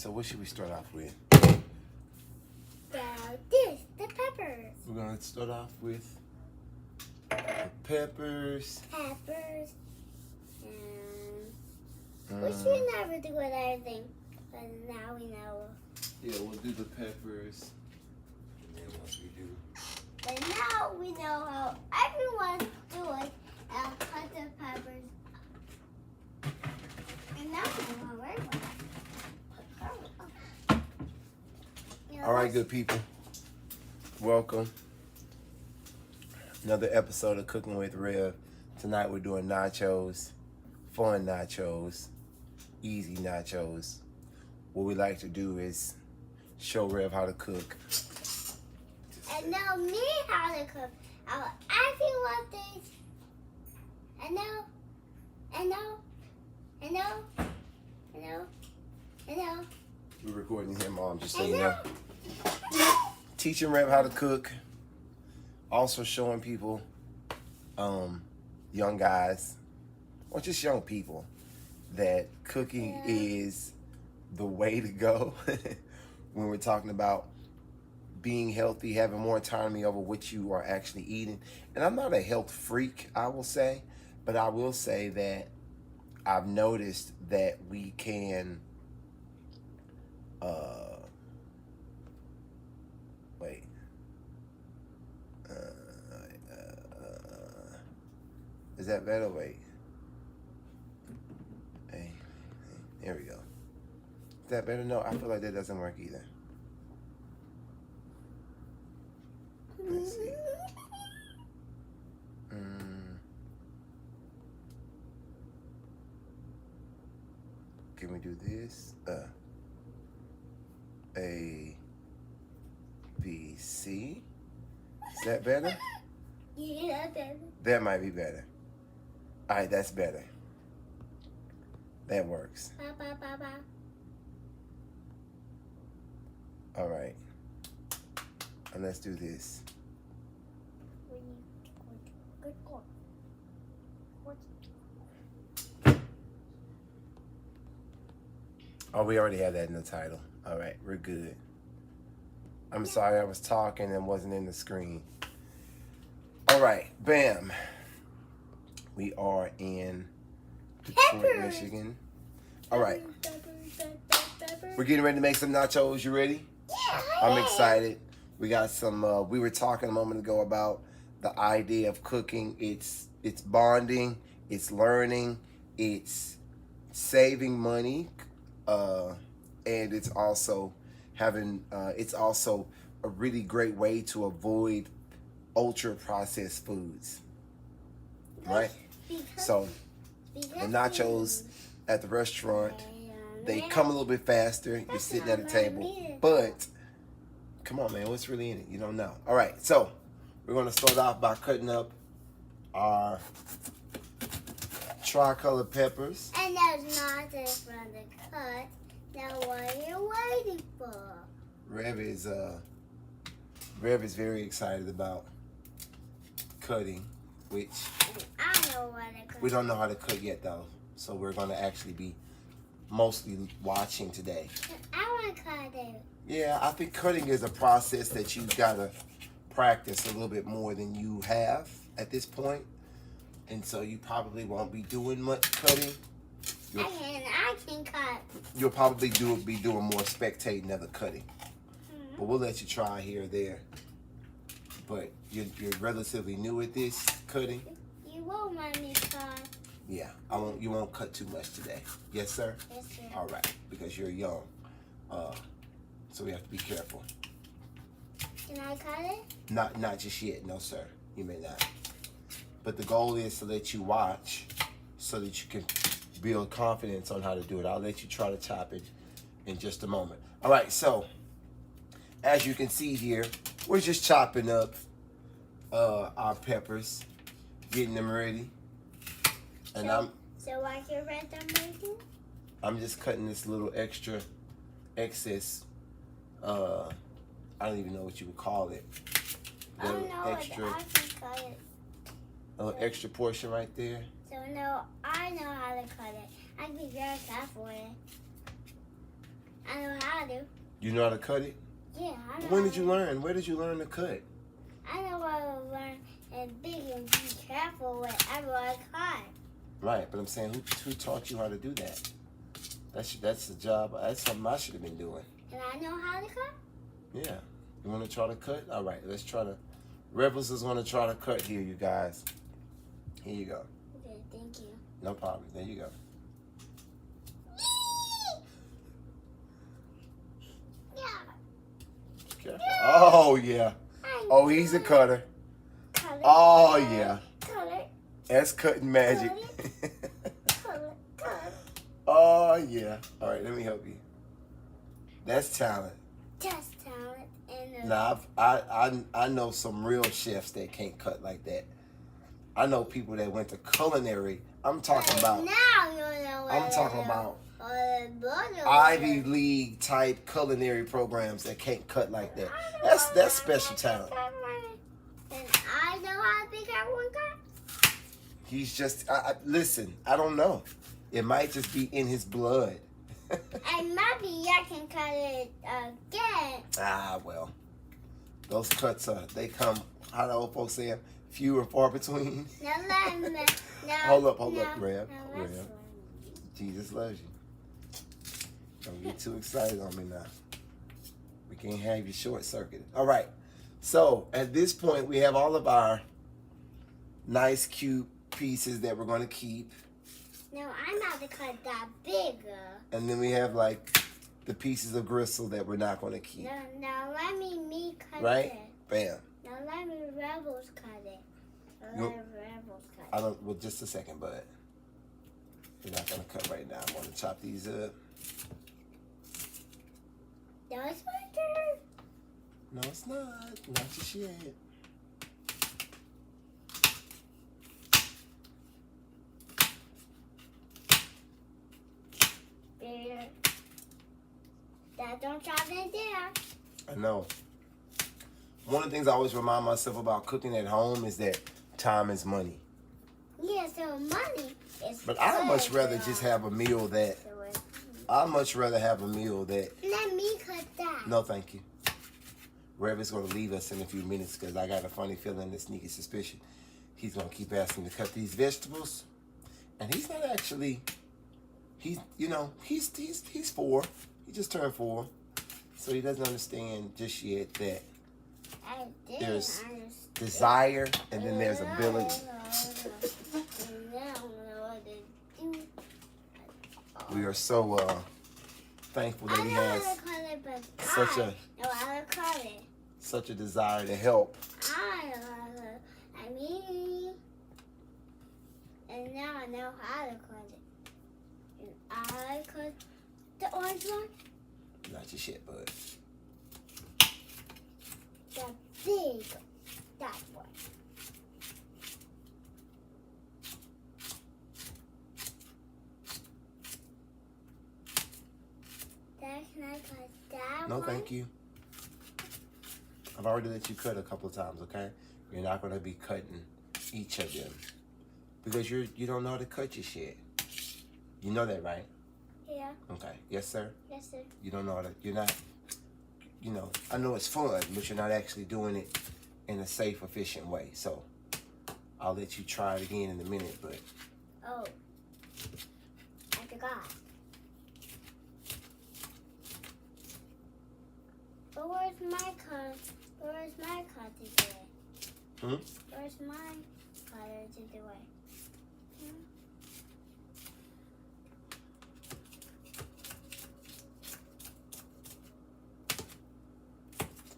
So what should we start off with? The peppers. We're gonna start off with the peppers. Peppers. We should never do it everything, but now we know. Yeah, we'll do the peppers. And then once we do. But now we know how everyone do it. I'll cut the peppers. And now we know how everyone. All right, good people. Welcome. Another episode of Cooking with Rev. Tonight we're doing nachos, fun nachos, easy nachos. What we like to do is show Rev how to cook. And now me how to cook. I'll actually want this. And now. We're recording here, Mom, just so you know. Teaching Rev how to cook. Also showing people, young guys, or just young people, that cooking is the way to go when we're talking about being healthy, having more autonomy over what you are actually eating. And I'm not a health freak, I will say, but I will say that I've noticed that we can, is that better? Wait. Hey, there we go. Is that better? No, I feel like that doesn't work either. Let's see. Can we do this? A, B, C. Is that better? Yeah, baby. That might be better. All right, that's better. That works. All right. And let's do this. Oh, we already had that in the title. All right, we're good. I'm sorry I was talking and wasn't in the screen. All right, bam. We are in Detroit, Michigan. All right. We're getting ready to make some nachos. You ready? Yeah. I'm excited. We got some, we were talking a moment ago about the idea of cooking. It's bonding, it's learning, it's saving money, and it's also having, it's also a really great way to avoid ultra processed foods, right? So the nachos at the restaurant, they come a little bit faster. You're sitting at a table, but come on, man, what's really in it? You don't know. All right, so we're gonna start off by cutting up our tricolor peppers. And there's nothing from the cut. Now what are you waiting for? Rev is very excited about cutting, which I know what to cut. we don't know how to cut yet though. So we're gonna actually be mostly watching today. I want to cut it. Yeah, I think cutting is a process that you've gotta practice a little bit more than you have at this point. And so you probably won't be doing much cutting. I can cut. You'll probably be doing more spectating of the cutting. But we'll let you try here or there. But you're relatively new at this cutting. You won't let me cut. Yeah, you won't cut too much today. Yes, sir? Yes, sir. All right, because you're young. So we have to be careful. Can I cut it? Not just yet, no, sir. You may not. But the goal is to let you watch so that you can build confidence on how to do it. I'll let you try to chop it in just a moment. All right, so as you can see here, we're just chopping up our peppers, getting them ready. And so I can write them making? I'm just cutting this little excess, I don't even know what you would call it. I don't know, extra, I can cut it. A little extra portion right there. So no, I know how to cut it. I can be very careful with it. I know how to. You know how to cut it? Yeah, I know. When did you learn? Where did you learn to cut? I know how to learn and big and be careful whenever I cut. Right, but I'm saying, who taught you how to do that? That's the job. That's something I should have been doing. And I know how to cut? Yeah. You want to try to cut? All right, let's try to. Rebels is going to try to cut here, you guys. Here you go. Okay, thank you. No problem. There you go. Yeah. Careful. Oh, yeah. Oh, he's a cutter. Cut it. Oh, yeah. Cut it. That's cutting magic. Cut it. Oh, yeah. All right, let me help you. That's talent. Just talent. And Now, I know some real chefs that can't cut like that. I know people that went to culinary. I'm talking about. Now you know what I'm talking about butter. Ivy League type culinary programs that can't cut like that. That's special talent. And I know how to pick out one cut. He's just listen. I don't know. It might just be in his blood. And maybe I can cut it again. Well, those cuts they come. How the old folks say, few and far between. No, Hold up, Rev. no, Rev. that's Jesus loves you. Don't get too excited on me now. We can't have you short circuited. All right. So at this point, we have all of our nice, cute pieces that we're going to keep. No, I'm about to cut that bigger. And then we have like the pieces of gristle that we're not going to keep. No, let me cut Right? it. Bam. Now let me Rebels cut it. Nope. Rebels cut it. I don't. Well, just a second, bud. We're not going to cut right now. I'm going to chop these up. No, it's my turn. No, it's not. Not just yet. There. Dad, don't chop it there. I know. One of the things I always remind myself about cooking at home is that time is money. Yeah, so money is. But I'd much good, rather girl. just have a meal that. So it- I'd much rather have a meal that. Let me cut that. No, thank you. Rev is going to leave us in a few minutes because I got a funny feeling, a sneaky suspicion. He's going to keep asking to cut these vegetables, and he's not actually. He's 4. He just turned 4, so he doesn't understand just yet that I did there's understand. desire and then there's ability. We are so thankful that he has such a desire to help. And now I know how to cut it. And I cut the orange one, Not just yet, bud. the big, that one. Dad, can I cut that No, one? thank you. I've already let you cut a couple of times, okay? You're not going to be cutting each of them because you don't know how to cut your shit. You know that, right? Yeah. Okay. Yes, sir. Yes, sir. You don't know how to. You're not. I know it's fun, but you're not actually doing it in a safe, efficient way. So I'll let you try it again in a minute, but Oh, I forgot. But where's my cut? Where's my cut to do it? Hmm? Where's my cutter to do it?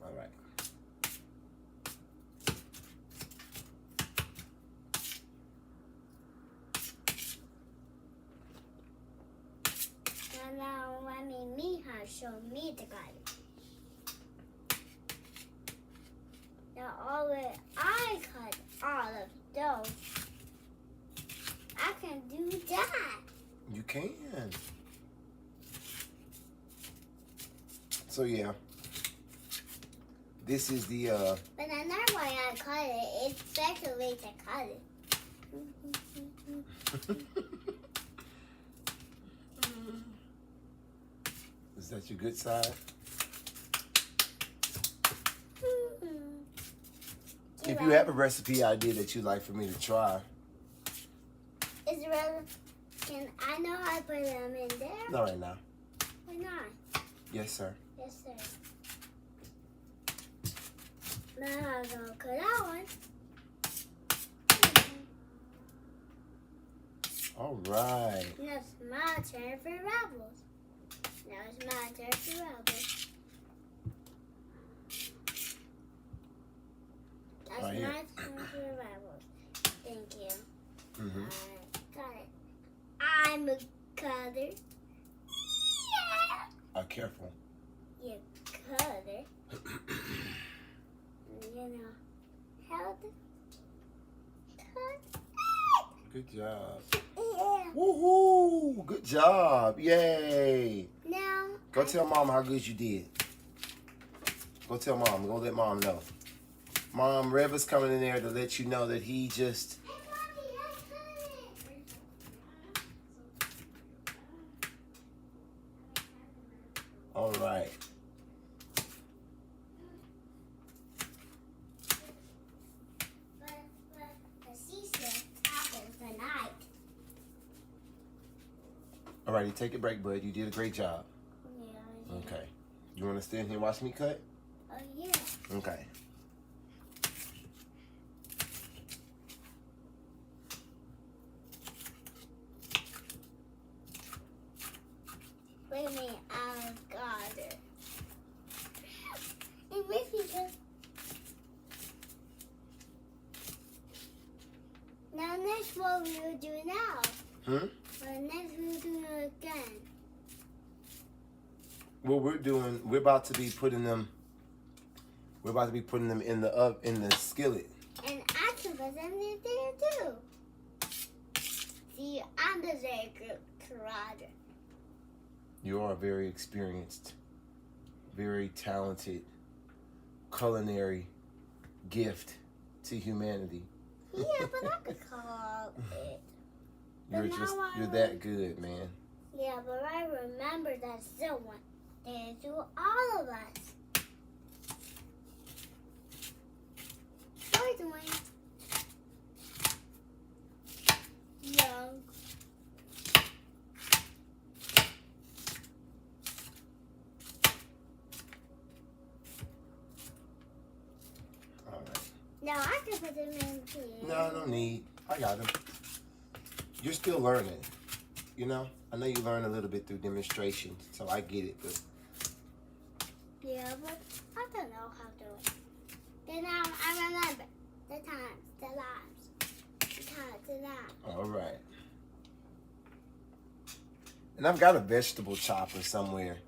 All right. Now let me show me the cut. Now I cut all of those. I can do that. You can. So yeah. This is the But I know why I cut it. It's better way to cut it. Is that your good side? If you have a recipe idea that you'd like for me to try. Is really, can I know how to put them in there? Not right now. Why not? Yes, sir. Yes, sir. Now I'm gonna cut that one. All right. Now it's my turn for Rebels. Now it's my turn for Rebels. That's Right my here. turn for Rebels. Thank you. Mm-hmm. Got it. I'm a cutter. Yeah. Careful. You cutter. You know, how to cut. Good job. Yeah. Woohoo! Good job. Yay. Now. Go tell Mom how good you did. Go tell Mom. Go let Mom know. Mom, Reva's coming in there to let you know that he just... Hey, Mommy, I cut it. All right. But she said happens tonight. All righty, take a break, bud. You did a great job. Yeah. Okay. You want to stand here and watch me cut? Oh, yeah. Okay. Wait a minute, I've got it. And with me, now next what we will do now. Hmm? Well, next we will do it again. What we're doing, we're about to be putting them in the skillet. And I can put them in there too. See, I'm the very good karate. You are a very experienced, very talented culinary gift to humanity. Yeah, but I could call it. You're But just, now I you're will- that good, man. Yeah, but I remember that someone did to all of us. We're doing young. All right. Now I can put them in here. No, no need. I got them. You're still learning. You know, I know you learn a little bit through demonstration, so I get it. But Yeah, but I don't know how to do it. Then I remember the times, the lives, the times, the lives. all right. And I've got a vegetable chopper somewhere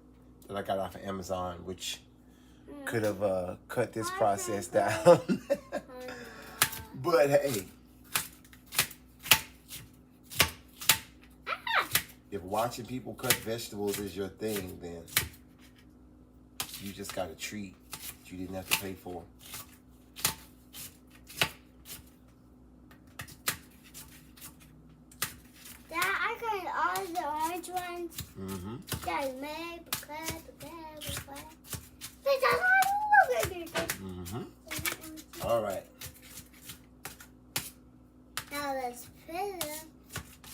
that I got off of Amazon, which could have cut this process down. Oh, no. But hey, Ah! if watching people cut vegetables is your thing, then you just got a treat that you didn't have to pay for. Dad, I got all the orange ones. Mm-hmm. That made Mm-hmm. All right. Now let's put them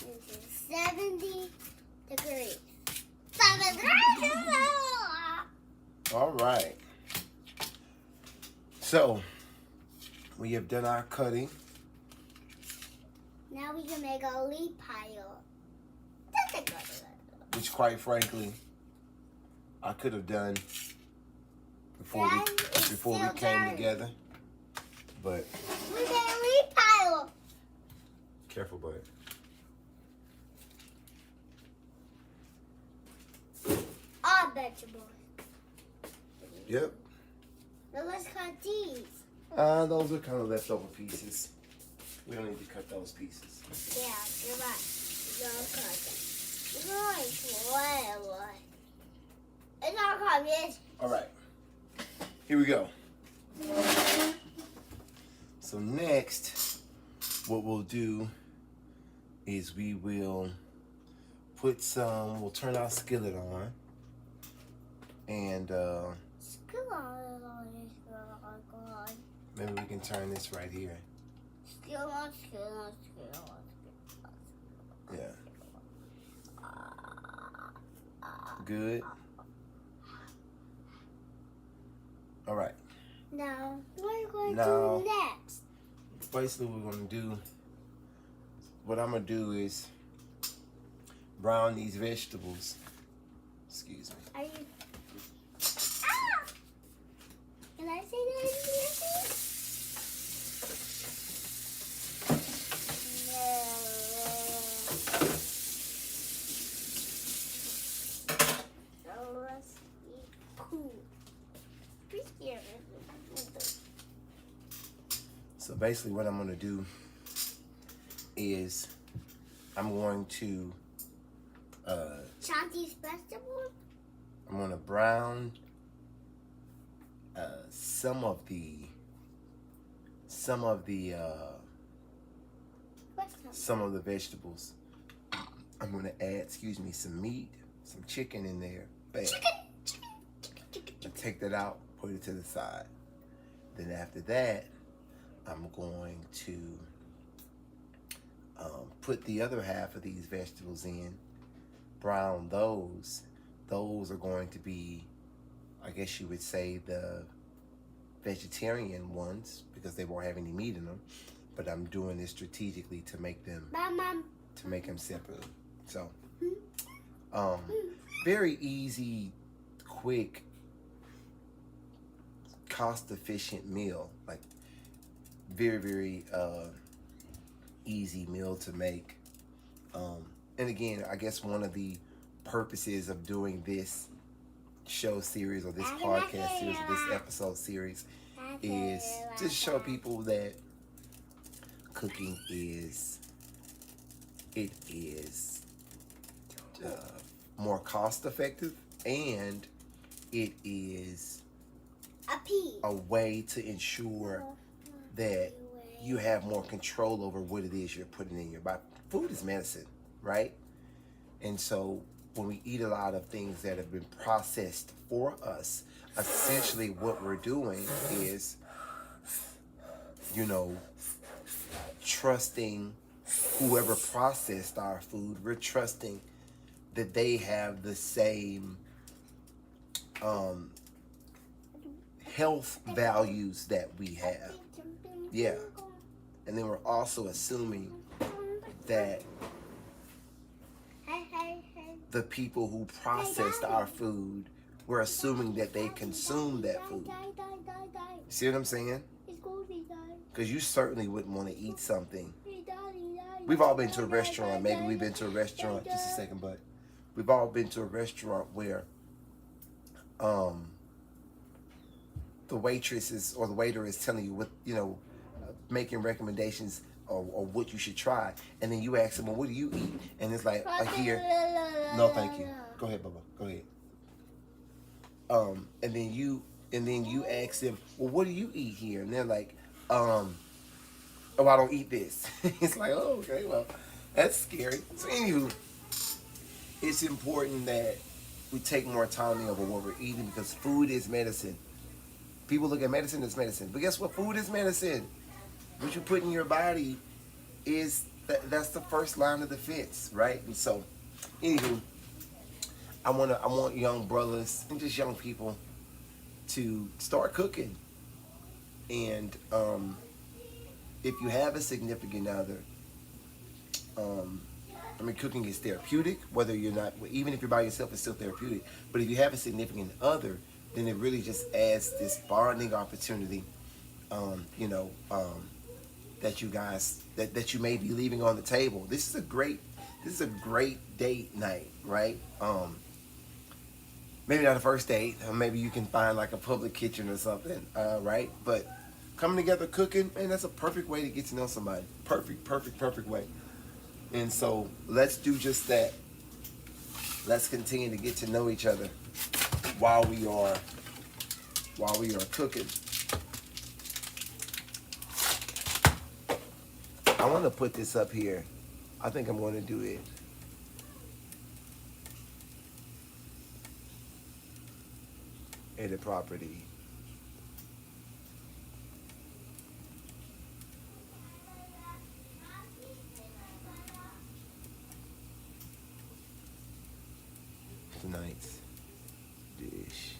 into 70 degrees. 70 degrees! All right. So we have done our cutting. Now we can make a leaf pile. That's a good one. Which, quite frankly, I could have done Dad, it's before we still came dirty. together. But We made a leaf pile. careful, bud. All vegetables. Yep. Now let's cut these. Those are kind of leftover pieces. We don't need to cut those pieces. Yeah, you're right. You're cut them. What? It's not cut this. All right. Here we go. So next, what we'll do is we will we'll turn our skillet on. And School on. maybe we can turn this right here. School on. Yeah. Good. All right. Now, what are you going to Now- do next? Basically, what we're gonna do. What I'm gonna do is brown these vegetables. Excuse me. Are you? Ah! Can I say that? No. Let's be cool. Be scared. So basically, what I'm gonna do is I'm going to Chop these vegetables. I'm gonna brown some of the vegetables. I'm gonna add, some meat, some chicken in there. Bam. And take that out, put it to the side. Then after that, I'm going to put the other half of these vegetables in, brown those. Those are going to be, I guess you would say, the vegetarian ones because they won't have any meat in them. But I'm doing this strategically to make them separate. So, very easy, quick, cost-efficient meal. Like very, very easy meal to make. And again, I guess one of the purposes of doing this show series or this podcast series or this episode series is to show people that cooking is more cost effective, and it is a way to ensure that you have more control over what it is you're putting in your body. Food is medicine, right? And so when we eat a lot of things that have been processed for us, essentially what we're doing is, trusting whoever processed our food. We're trusting that they have the same health values that we have. Yeah. And then we're also assuming that the people who processed our food, we're assuming that they consume that food. See what I'm saying? Because you certainly wouldn't want to eat something. We've all been to a restaurant. Maybe we've been to a restaurant. Just a second, bud. We've all been to a restaurant where the waitress is or the waiter is telling you what, making recommendations or what you should try, and then you ask them, well, what do you eat? And it's like, here. No, thank you. Go ahead, Bubba. Go ahead. And then you ask them, well, what do you eat here? And they're like, oh, I don't eat this. It's like, oh, okay, well, that's scary. So anywho, it's important that we take more autonomy over what we're eating because food is medicine. People look at medicine as medicine, but guess what? Food is medicine. What you put in your body is that's the first line of defense, right? And so, anywho, I want young brothers and just young people to start cooking. And if you have a significant other, cooking is therapeutic. Whether you're not, even if you're by yourself, it's still therapeutic. But if you have a significant other, then it really just adds this bonding opportunity. That you guys that you may be leaving on the table. This is a great date night, right? Maybe not a first date, or maybe you can find like a public kitchen or something, right? But coming together cooking, man, that's a perfect way to get to know somebody. Perfect way. And so let's do just that. Let's continue to get to know each other while we are cooking. I want to put this up here. I think I'm going to do it. at the property. Tonight's dish.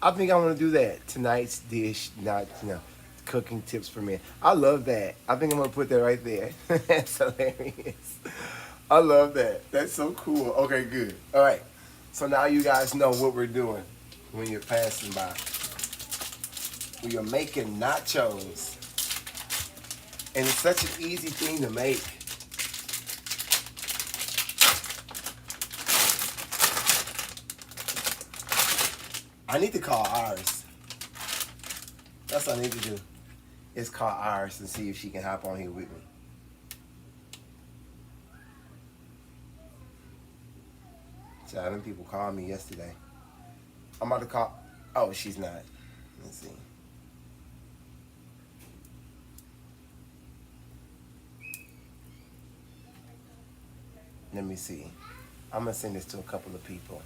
I think I want to do that. Tonight's dish, not, cooking tips for men. I love that. I think I'm going to put that right there. That's hilarious. I love that. That's so cool. Okay, good. All right. So now you guys know what we're doing when you're passing by. We are making nachos. And it's such an easy thing to make. I need to call ours. That's what I need to do. Is call Iris and see if she can hop on here with me. So having people call me yesterday. I'm about to call. Oh, she's not. Let's see. Let me see. I'm gonna send this to a couple of people.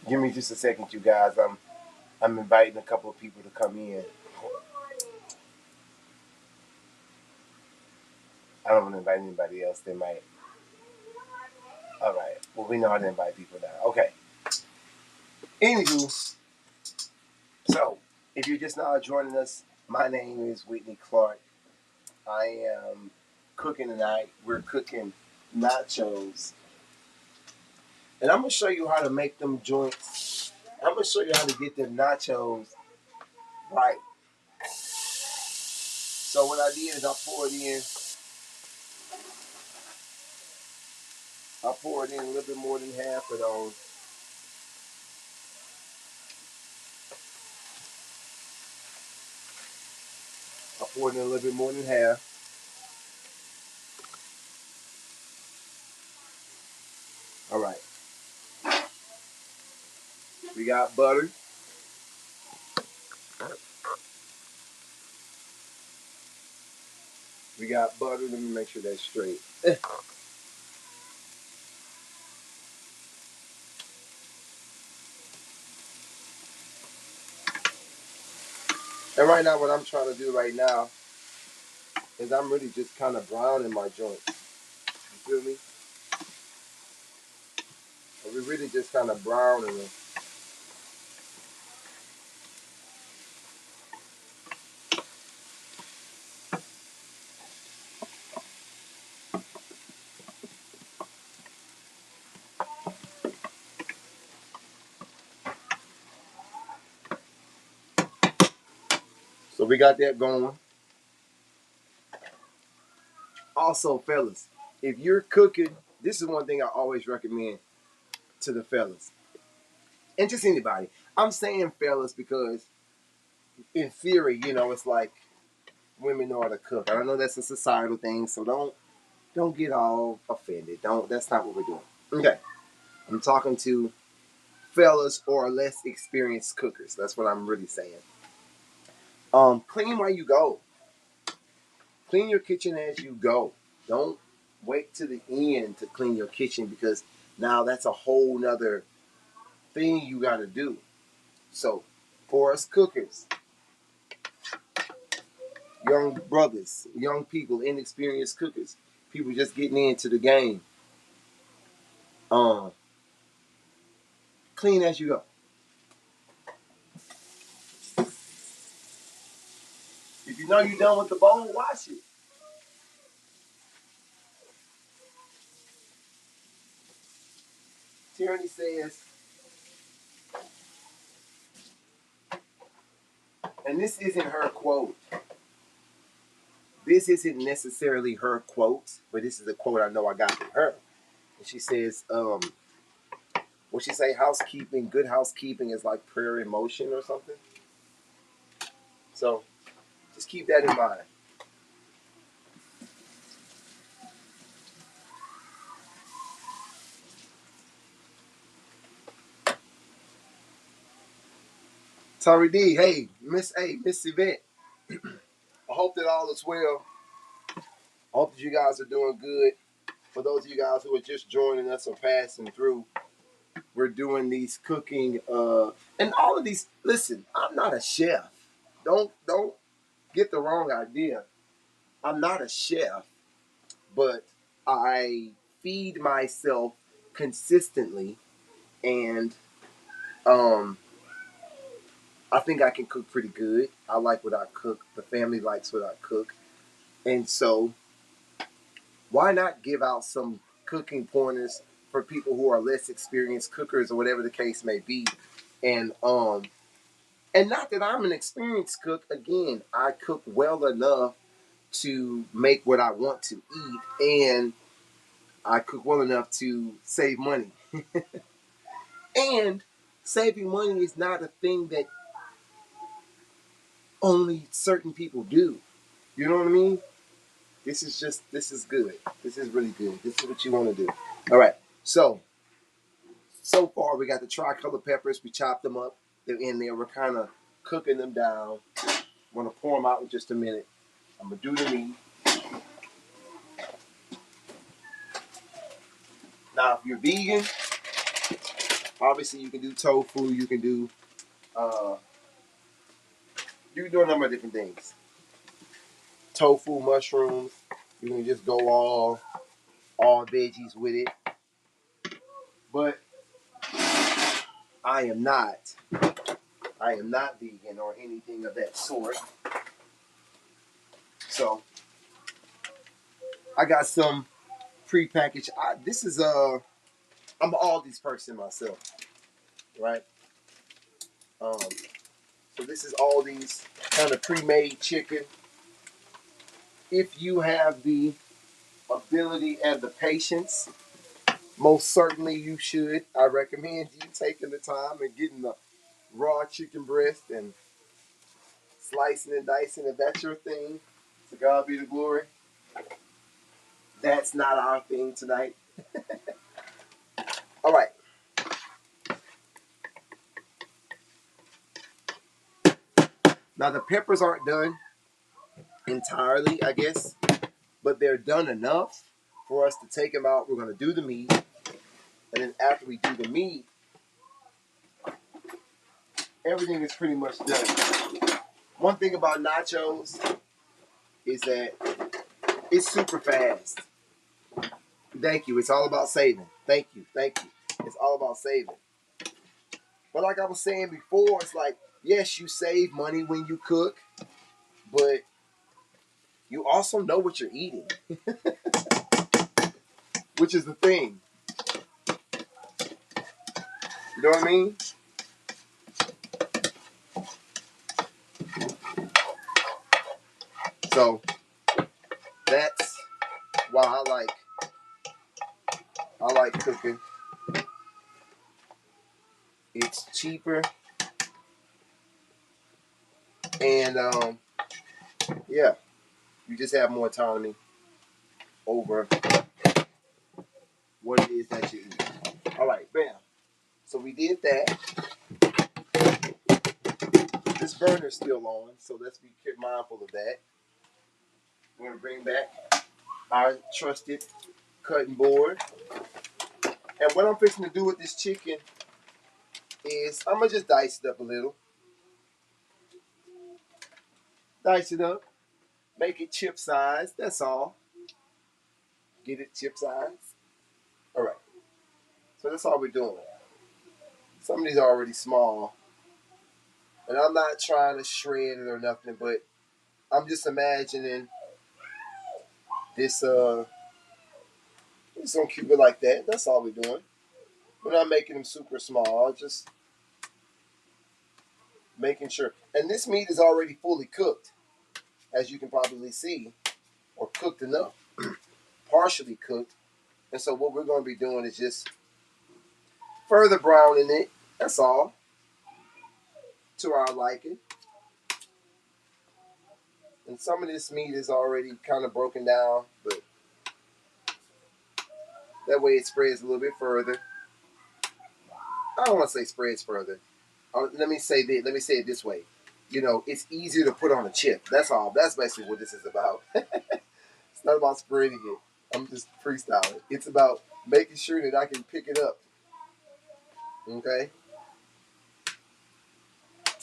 Give me just a second, you guys. I'm inviting a couple of people to come in. I don't want to invite anybody else. They might. All right. Well, we know how to invite people now. Okay. Anywho, so if you're just now joining us, my name is Whitney Clark. I am cooking tonight. We're cooking nachos. And I'm going to show you how to make them joints. I'm going to show you how to get them nachos right. So what I did is I poured in a little bit more than half of those. I poured in a little bit more than half. All right. We got butter. We got butter. Let me make sure that's straight. And right now, what I'm trying to do right now is I'm really just kind of browning my joints. You feel me? So we're really just kind of browning them. So we got that going. Also, fellas, if you're cooking, this is one thing I always recommend to the fellas. And just anybody. I'm saying fellas because in theory, it's like women know how to cook. I know that's a societal thing, so don't get all offended. That's not what we're doing. Okay. I'm talking to fellas or less experienced cookers. That's what I'm really saying. Clean while you go. Clean your kitchen as you go. Don't wait to the end to clean your kitchen because now that's a whole nother thing you got to do. So, for us cookers, young brothers, young people, inexperienced cookers, people just getting into the game, um, clean as you go. If you know you're done with the bowl, wash it. Tyranny says, and this isn't her quote. This isn't necessarily her quote, but this is a quote I know I got from her. And she says, what she say? Housekeeping, good housekeeping is like prayer in motion or something. So just keep that in mind. Tari D, hey, Miss Yvette. I hope that all is well. I hope that you guys are doing good. For those of you guys who are just joining us or passing through, we're doing these cooking and all of these. Listen, I'm not a chef. Don't get the wrong idea. I'm not a chef, but I feed myself consistently, and um, I think I can cook pretty good. I like what I cook. The family likes what I cook, and so why not give out some cooking pointers for people who are less experienced cookers or whatever the case may be, and not that I'm an experienced cook. Again, I cook well enough to make what I want to eat, and I cook well enough to save money. And saving money is not a thing that only certain people do. You know what I mean? This is good. This is really good. This is what you want to do. All right. So far we got the tricolor peppers. We chopped them up. They're in there. We're kind of cooking them down. I'm gonna pour them out in just a minute. I'm gonna do the meat. Now, if you're vegan, obviously you can do tofu. Uh, you can do a number of different things. Tofu, mushrooms. You can just go all veggies with it. But I am not. I am not vegan or anything of that sort. So I got some prepackaged. This is I'm an Aldi's person myself, right? So this is Aldi's kind of pre-made chicken. If you have the ability and the patience, most certainly you should. I recommend you taking the time and getting the raw chicken breast and slicing and dicing. If that's your thing, to God be the glory. That's not our thing tonight. All right. Now the peppers aren't done entirely, I guess, but they're done enough for us to take them out. We're going to do the meat, and then after we do the meat, everything is pretty much done. One thing about nachos is that it's super fast. Thank you. It's all about saving. Thank you. It's all about saving. But like I was saying before, it's like, yes, you save money when you cook, but you also know what you're eating, which is the thing. You know what I mean? So that's why I like cooking. It's cheaper, and yeah, you just have more autonomy over what it is that you eat. All right, bam. So we did that. This burner's still on, so let's be mindful of that. We're gonna bring back our trusted cutting board, and what I'm fixing to do with this chicken is I'm gonna just dice it up a little. Dice it up, make it chip size. That's all. Get it chip size. All right. So that's all we're doing. Some of these are already small, and I'm not trying to shred it or nothing, but I'm just imagining this. Just gonna keep it like that. That's all we're doing. We're not making them super small. Just making sure. And this meat is already fully cooked, as you can probably see, or cooked enough, partially cooked. And so what we're going to be doing is just further browning it. That's all, to our liking. And some of this meat is already kind of broken down, but that way it spreads a little bit further. I don't want to say spreads further. Let me say it this way. You know, it's easier to put on a chip. That's all. That's basically what this is about. It's not about spreading it. I'm just freestyling. It's about making sure that I can pick it up. Okay?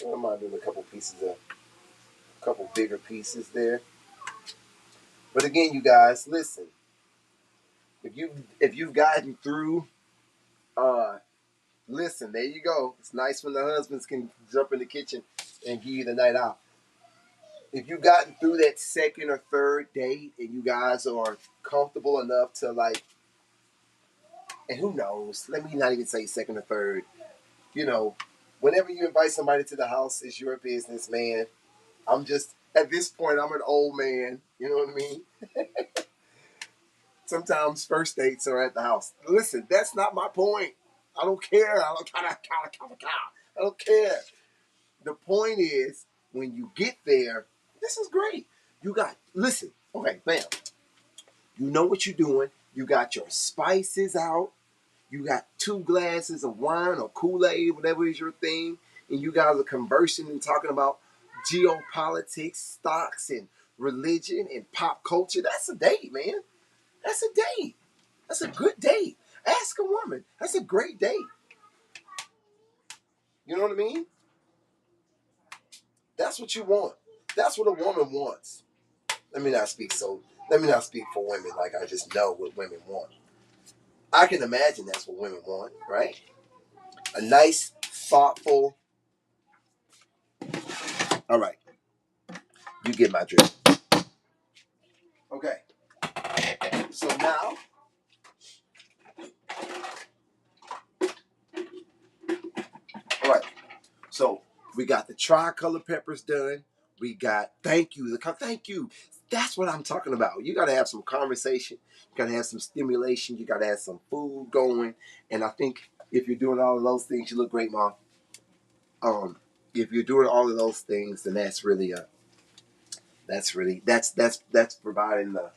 I might do a couple bigger pieces there. But again, you guys, listen. If you've gotten through, listen, there you go. It's nice when the husbands can jump in the kitchen and give you the night out. If you've gotten through that second or third date and you guys are comfortable enough to like, and who knows, let me not even say second or third, you know, whenever you invite somebody to the house, it's your business, man. I'm just, at this point, I'm an old man. You know what I mean? Sometimes first dates are at the house. Listen, that's not my point. I don't care. I don't care. The point is, when you get there, this is great. You got, listen, okay, bam. You know what you're doing. You got your spices out. You got 2 glasses of wine or Kool-Aid, whatever is your thing. And you guys are conversing and talking about geopolitics, stocks, and religion and pop culture. That's a date, man. That's a date. That's a good date. Ask a woman. That's a great date. You know what I mean? That's what you want. That's what a woman wants. Let me not speak for women like I just know what women want. I can imagine that's what women want, right? A nice, thoughtful. All right, you get my drift. Okay. So now, all right. So we got the tricolor peppers done. We got thank you. Thank you. That's what I'm talking about. You got to have some conversation. You got to have some stimulation. You got to have some food going. And I think if you're doing all of those things, you look great, Mom. If you're doing all of those things, then that's providing the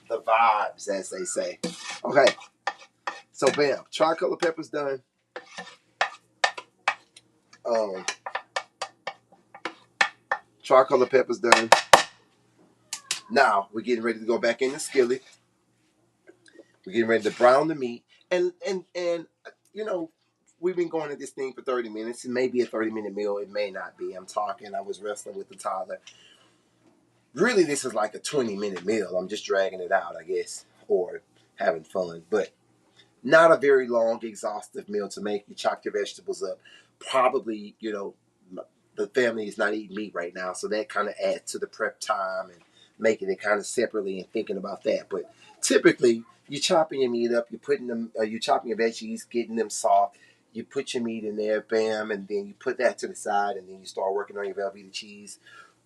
vibes, as they say. Okay, so bam, tricolor peppers done. Um, tricolor peppers done. Now we're getting ready to go back in the skillet. We're getting ready to brown the meat, and you know, we've been going at this thing for 30 minutes. It may be a 30-minute meal. It may not be. I'm talking. I was wrestling with the toddler. Really, this is like a 20-minute meal. I'm just dragging it out, I guess, or having fun, but not a very long, exhaustive meal to make. You chop your vegetables up. Probably, the family is not eating meat right now, so that kind of adds to the prep time and making it kind of separately and thinking about that. But typically, you're chopping your meat up. You're chopping your veggies, getting them soft. You put your meat in there, bam, and then you put that to the side, and then you start working on your Velveeta cheese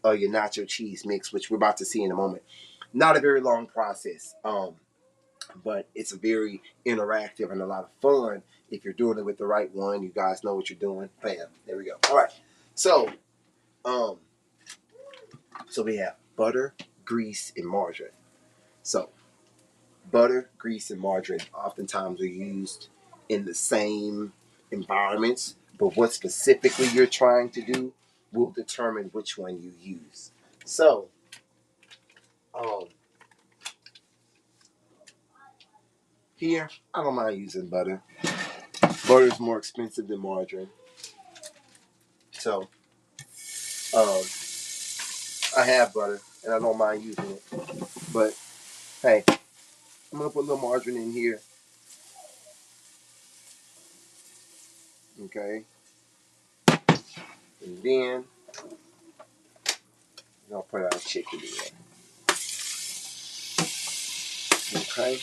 or your nacho cheese mix, which we're about to see in a moment. Not a very long process. But it's a very interactive and a lot of fun if you're doing it with the right one. You guys know what you're doing. Bam, there we go. All right, so um, so we have butter, grease, and margarine. So butter, grease, and margarine oftentimes are used in the same environments, but what specifically you're trying to do will determine which one you use. So um, here, I don't mind using butter. Butter is more expensive than margarine. So um, I have butter, and I don't mind using it. But hey, I'm gonna put a little margarine in here. Okay, and then I'll put our chicken in. Okay,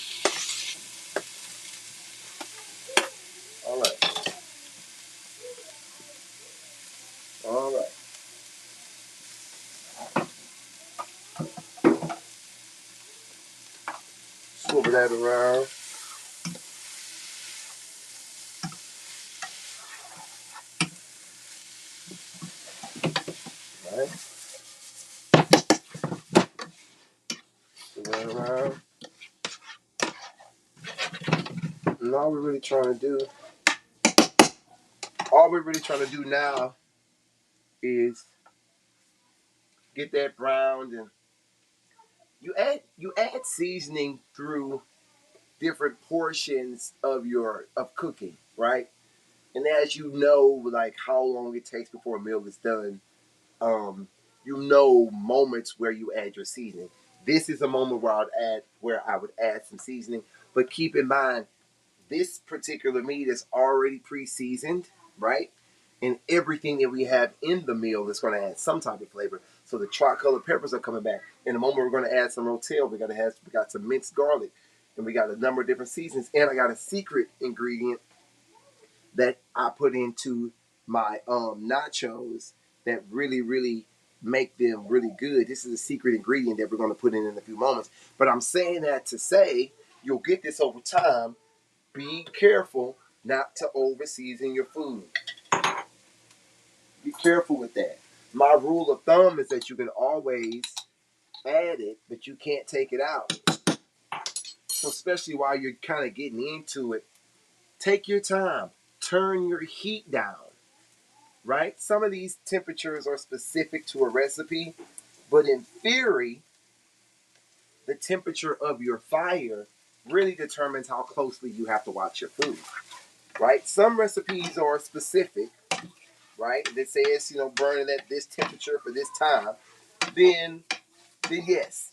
Swivel that around. Right. Swivel that around. And all we're really trying to do now is get that browned, and you add seasoning through different portions of cooking, right? And as you know, like how long it takes before a meal is done, you know moments where you add your seasoning. This is a moment where I would add some seasoning, but keep in mind this particular meat is already pre-seasoned, right? And everything that we have in the meal is going to add some type of flavor. So the tri-colored peppers are coming back. In a moment, we're going to add some rotel. We got some minced garlic, and we got a number of different seasonings. And I got a secret ingredient that I put into my nachos that really, really make them really good. This is a secret ingredient that we're going to put in a few moments. But I'm saying that to say you'll get this over time. Be careful not to over season your food. Be careful with that. My rule of thumb is that you can always add it, but you can't take it out. So especially while you're kind of getting into it, take your time. Turn your heat down. Right? Some of these temperatures are specific to a recipe, but in theory, the temperature of your fire really determines how closely you have to watch your food. Right? Some recipes are specific, right? That says, burning at this temperature for this time, then yes,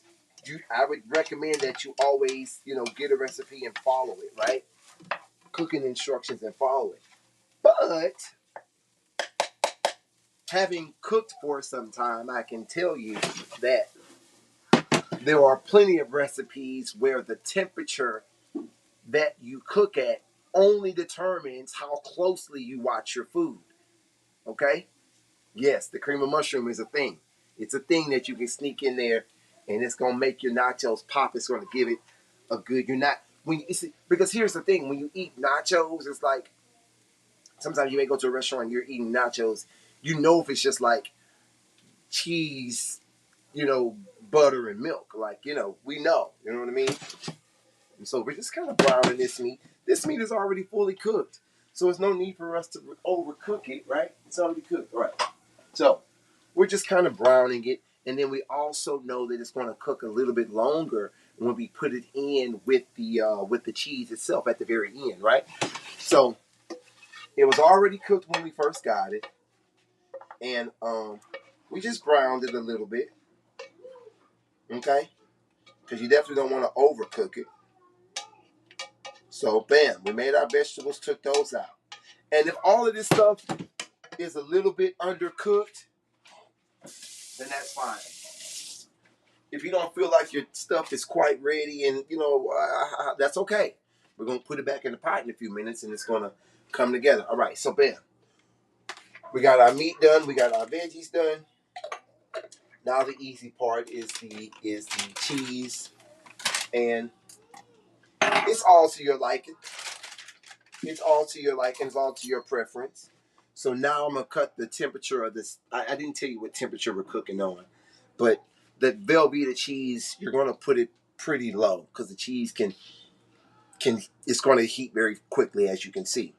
I would recommend that you always, get a recipe and follow it, right? Cooking instructions and follow it. But having cooked for some time, I can tell you that there are plenty of recipes where the temperature that you cook at only determines how closely you watch your food. Okay? Yes, the cream of mushroom is a thing. It's a thing that you can sneak in there, and it's gonna make your nachos pop. It's gonna give it a good. You're not when you see, because here's the thing: when you eat nachos, it's like sometimes you may go to a restaurant and you're eating nachos. You know if it's just like cheese, butter and milk. Like we know. You know what I mean? And so we're just kind of browning this meat. This meat is already fully cooked, so there's no need for us to overcook it. Right? It's already cooked. All right. So we're just kind of browning it, and then we also know that it's going to cook a little bit longer when we put it in with the cheese itself at the very end, right? So it was already cooked when we first got it, and we just browned it a little bit, okay? Because you definitely don't want to overcook it. So bam, we made our vegetables, took those out, and if all of this stuff is a little bit undercooked, then that's fine. If you don't feel like your stuff is quite ready, and that's okay. We're gonna put it back in the pot in a few minutes, and it's gonna come together. All right, so bam, we got our meat done, we got our veggies done. Now the easy part is the cheese, and it's all to your liking. It's all to your liking. It's all to your preference. So now I'm gonna cut the temperature of this. I didn't tell you what temperature we're cooking on, but the Velveeta cheese, you're gonna put it pretty low because the cheese can it's going to heat very quickly, as you can see.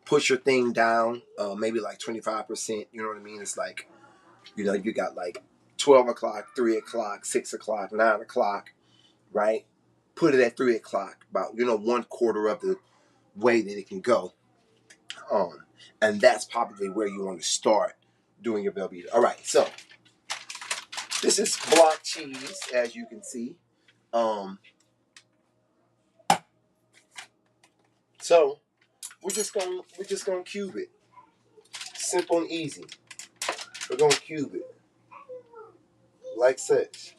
Push your thing down, maybe like 25%. You know what I mean? It's like, you got like 12 o'clock, 3 o'clock, 6 o'clock, 9 o'clock, right? Put it at 3 o'clock, about 1/4 of the way that it can go. And that's probably where you want to start doing your Velveeta. All right, so this is block cheese, as you can see. So we're just gonna cube it. Simple and easy. We're gonna cube it like such.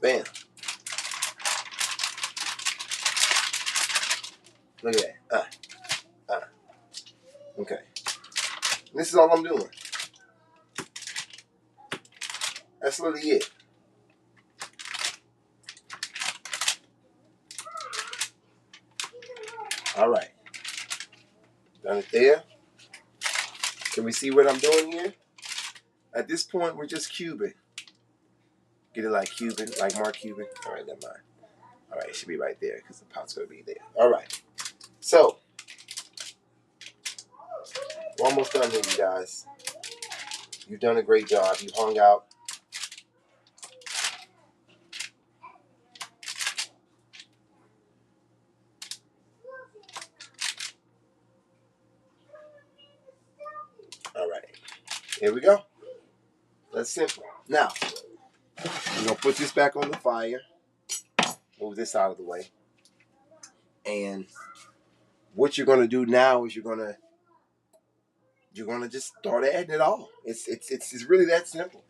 Bam. Look at that. Okay. This is all I'm doing. That's literally it. All right. Done it there. Can we see what I'm doing here? At this point, we're just cubing. Get it like Cuban, like Mark Cuban. All right, never mind. All right, it should be right there because the pot's going to be there. All right. So, we're almost done here, you guys. You've done a great job. You hung out. All right. Here we go. That's simple. Now, we're going to put this back on the fire. Move this out of the way. And what you're going to do now is you're going to just start adding it all. It's really that simple.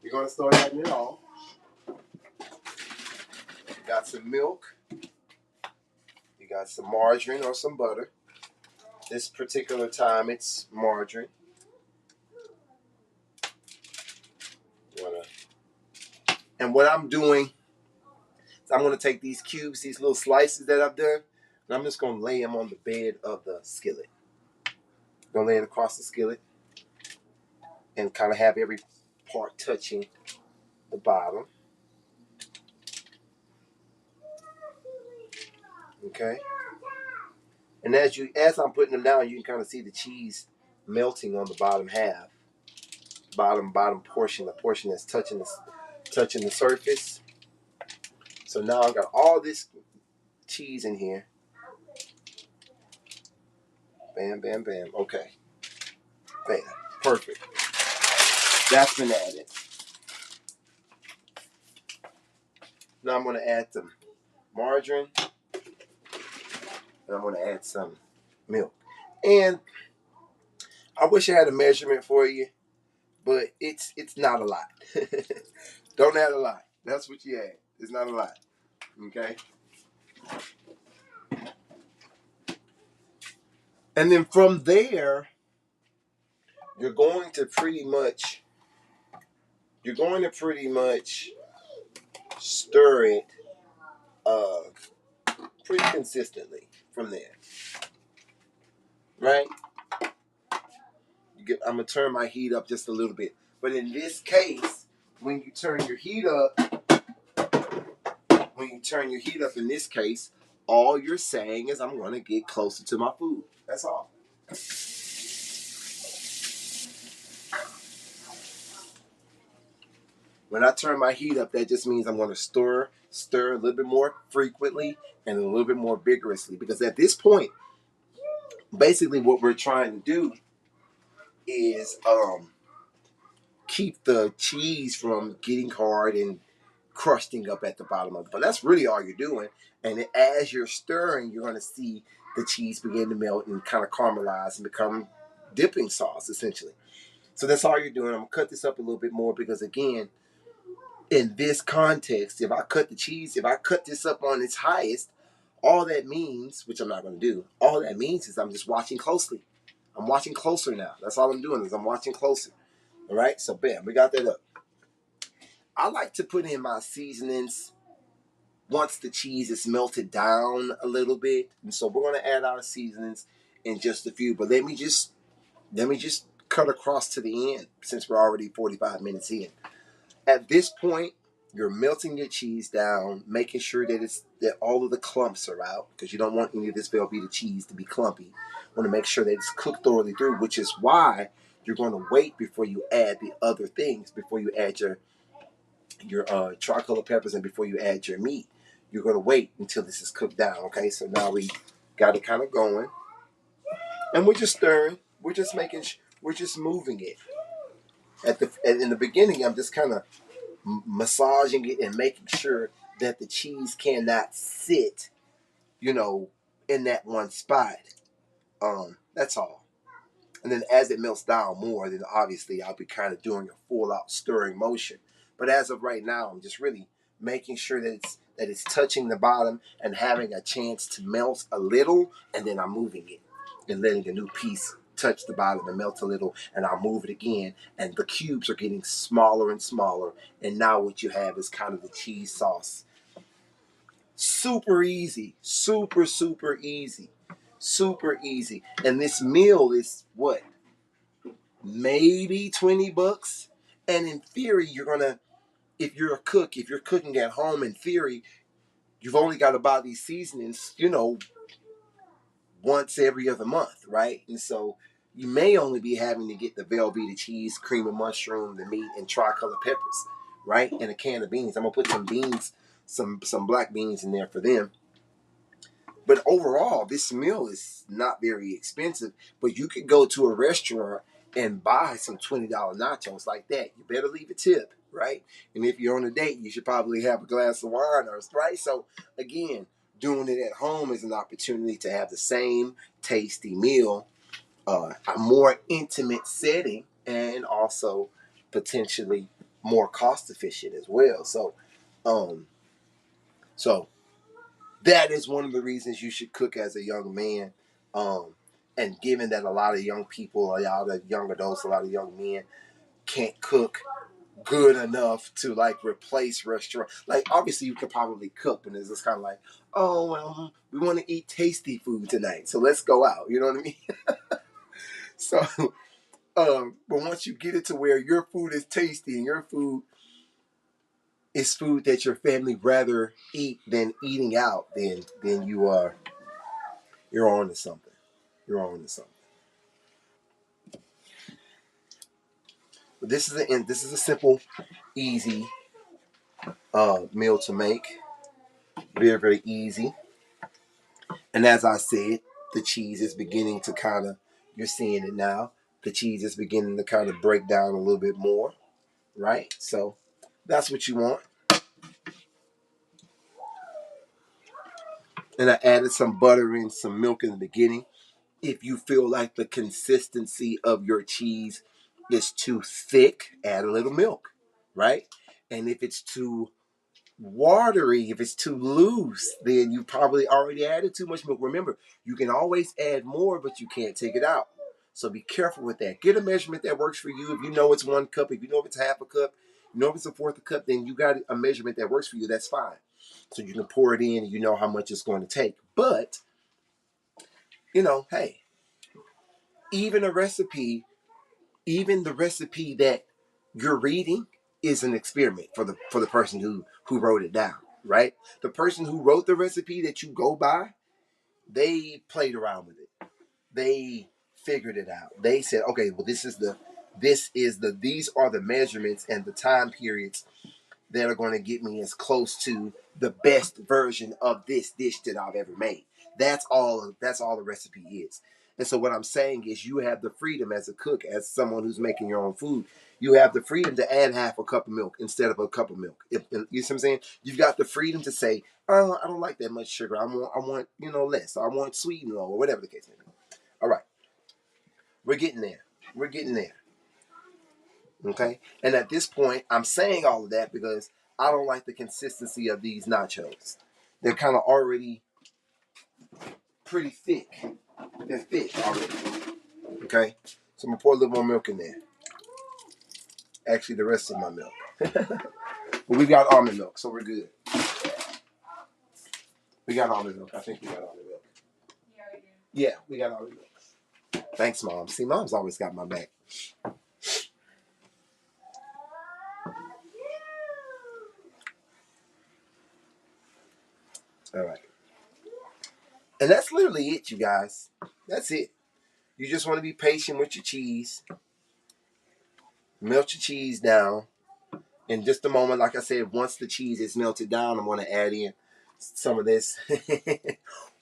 You're going to start adding it all. You got some milk. You got some margarine or some butter. This particular time, it's margarine. And what I'm doing is I'm going to take these cubes, these little slices that I've done, and I'm just going to lay them on the bed of the skillet. I'm going to lay it across the skillet and kind of have every part touching the bottom. Okay? And as I'm putting them down, you can kind of see the cheese melting on the bottom half. Bottom portion, the portion that's touching the surface. So now I've got all this cheese in here. Bam, bam, bam. Okay. Bam. Perfect. That's been added. Now I'm going to add some margarine. And I'm going to add some milk. And I wish I had a measurement for you, but it's not a lot. Don't add a lot. That's what you add. It's not a lot. Okay? And then from there, you're going to pretty much stir it pretty consistently from there. Right? I'm going to turn my heat up just a little bit. But in this case, when you turn your heat up in this case, all you're saying is I'm going to get closer to my food. That's all. When I turn my heat up, that just means I'm going to stir a little bit more frequently and a little bit more vigorously. Because at this point, basically what we're trying to do is keep the cheese from getting hard and crusting up at the bottom of it. But that's really all you're doing. And as you're stirring, you're going to see the cheese begin to melt and kind of caramelize and become dipping sauce, essentially. So that's all you're doing. I'm going to cut this up a little bit more because, again, in this context, if I cut this up on its highest, all that means, which I'm not going to do, all that means is I'm just watching closely. I'm watching closer now. That's all I'm doing is I'm watching closer. All right? So, bam, we got that up. I like to put in my seasonings once the cheese is melted down a little bit. And so we're going to add our seasonings in just a few. But let me just cut across to the end since we're already 45 minutes in. At this point, you're melting your cheese down, making sure that all of the clumps are out because you don't want any of this Velveeta cheese to be clumpy. You want to make sure that it's cooked thoroughly through, which is why you're going to wait before you add the other things, before you add your tricolor peppers and before you add your meat. You're going to wait until this is cooked down, okay? So now we got it kind of going. And we're just stirring. We're just moving it. In the beginning, I'm just kind of massaging it and making sure that the cheese cannot sit, in that one spot. That's all. And then as it melts down more, then obviously I'll be kind of doing a full out stirring motion. But as of right now, I'm just really making sure that it's touching the bottom and having a chance to melt a little, and then I'm moving it and letting a new piece touch the bottom and melt a little, and I'll move it again, and the cubes are getting smaller and smaller, and now what you have is kind of the cheese sauce. Super easy. Super, super easy. Super easy. And this meal is what? Maybe $20. And in theory, you're gonna, if you're a cook, if you're cooking at home, in theory, you've only got to buy these seasonings, once every other month, right? And so you may only be having to get the Velveeta cheese, cream and mushroom, the meat, and tricolor peppers, right? And a can of beans. I'm gonna put some beans, some black beans in there for them. But overall, this meal is not very expensive. But you could go to a restaurant and buy some $20 nachos like that. You better leave a tip, right? And if you're on a date, you should probably have a glass of wine, or right. So again, doing it at home is an opportunity to have the same tasty meal, a more intimate setting, and also potentially more cost efficient as well. Um, so that is one of the reasons you should cook as a young man. And given that a lot of young people, a lot of young adults, a lot of young men can't cook good enough to like replace restaurant. Like obviously you could probably cook, and it's just kind of like, oh well, we want to eat tasty food tonight, so let's go out. You know what I mean? So, but once you get it to where your food is tasty and your food is food that your family rather eat than eating out, then you're on to something. You're on to something. But this is a simple, easy meal to make. Very, very easy. And as I said, the cheese is beginning to kind of, you're seeing it now. The cheese is beginning to kind of break down a little bit more, right? So that's what you want. And I added some butter and some milk in the beginning. If you feel like the consistency of your cheese is too thick, add a little milk, right? And if it's too watery, if it's too loose, then you probably already added too much milk. Remember, you can always add more, but you can't take it out. So be careful with that. Get a measurement that works for you. If you know it's 1 cup, if you know if it's half a cup, you know if it's a fourth a cup, then you got a measurement that works for you. That's fine. So you can pour it in and you know how much it's going to take. But, hey, even a recipe, even the recipe that you're reading is an experiment for the person who wrote it down, right? The person who wrote the recipe that you go by, they played around with it. They figured it out. They said, okay, well, these are the measurements and the time periods that are going to get me as close to the best version of this dish that I've ever made. That's all the recipe is. And so what I'm saying is you have the freedom as a cook, as someone who's making your own food, you have the freedom to add half a cup of milk instead of a cup of milk. You see what I'm saying? You've got the freedom to say, oh, I don't like that much sugar. I want less. I want sweet and low, or whatever the case may be. All right. We're getting there. We're getting there. Okay? And at this point, I'm saying all of that because I don't like the consistency of these nachos. They're kind of already pretty thick. They're thick already. Okay? So I'm going to pour a little more milk in there. Actually, the rest of my milk. But we got almond milk, so we're good. We got almond milk. I think we got almond milk. Yeah, we got almond milk. Thanks, Mom. See, Mom's always got my back. All right. And that's literally it, you guys. That's it. You just want to be patient with your cheese. Melt your cheese down. In just a moment, like I said, once the cheese is melted down, I'm going to add in some of this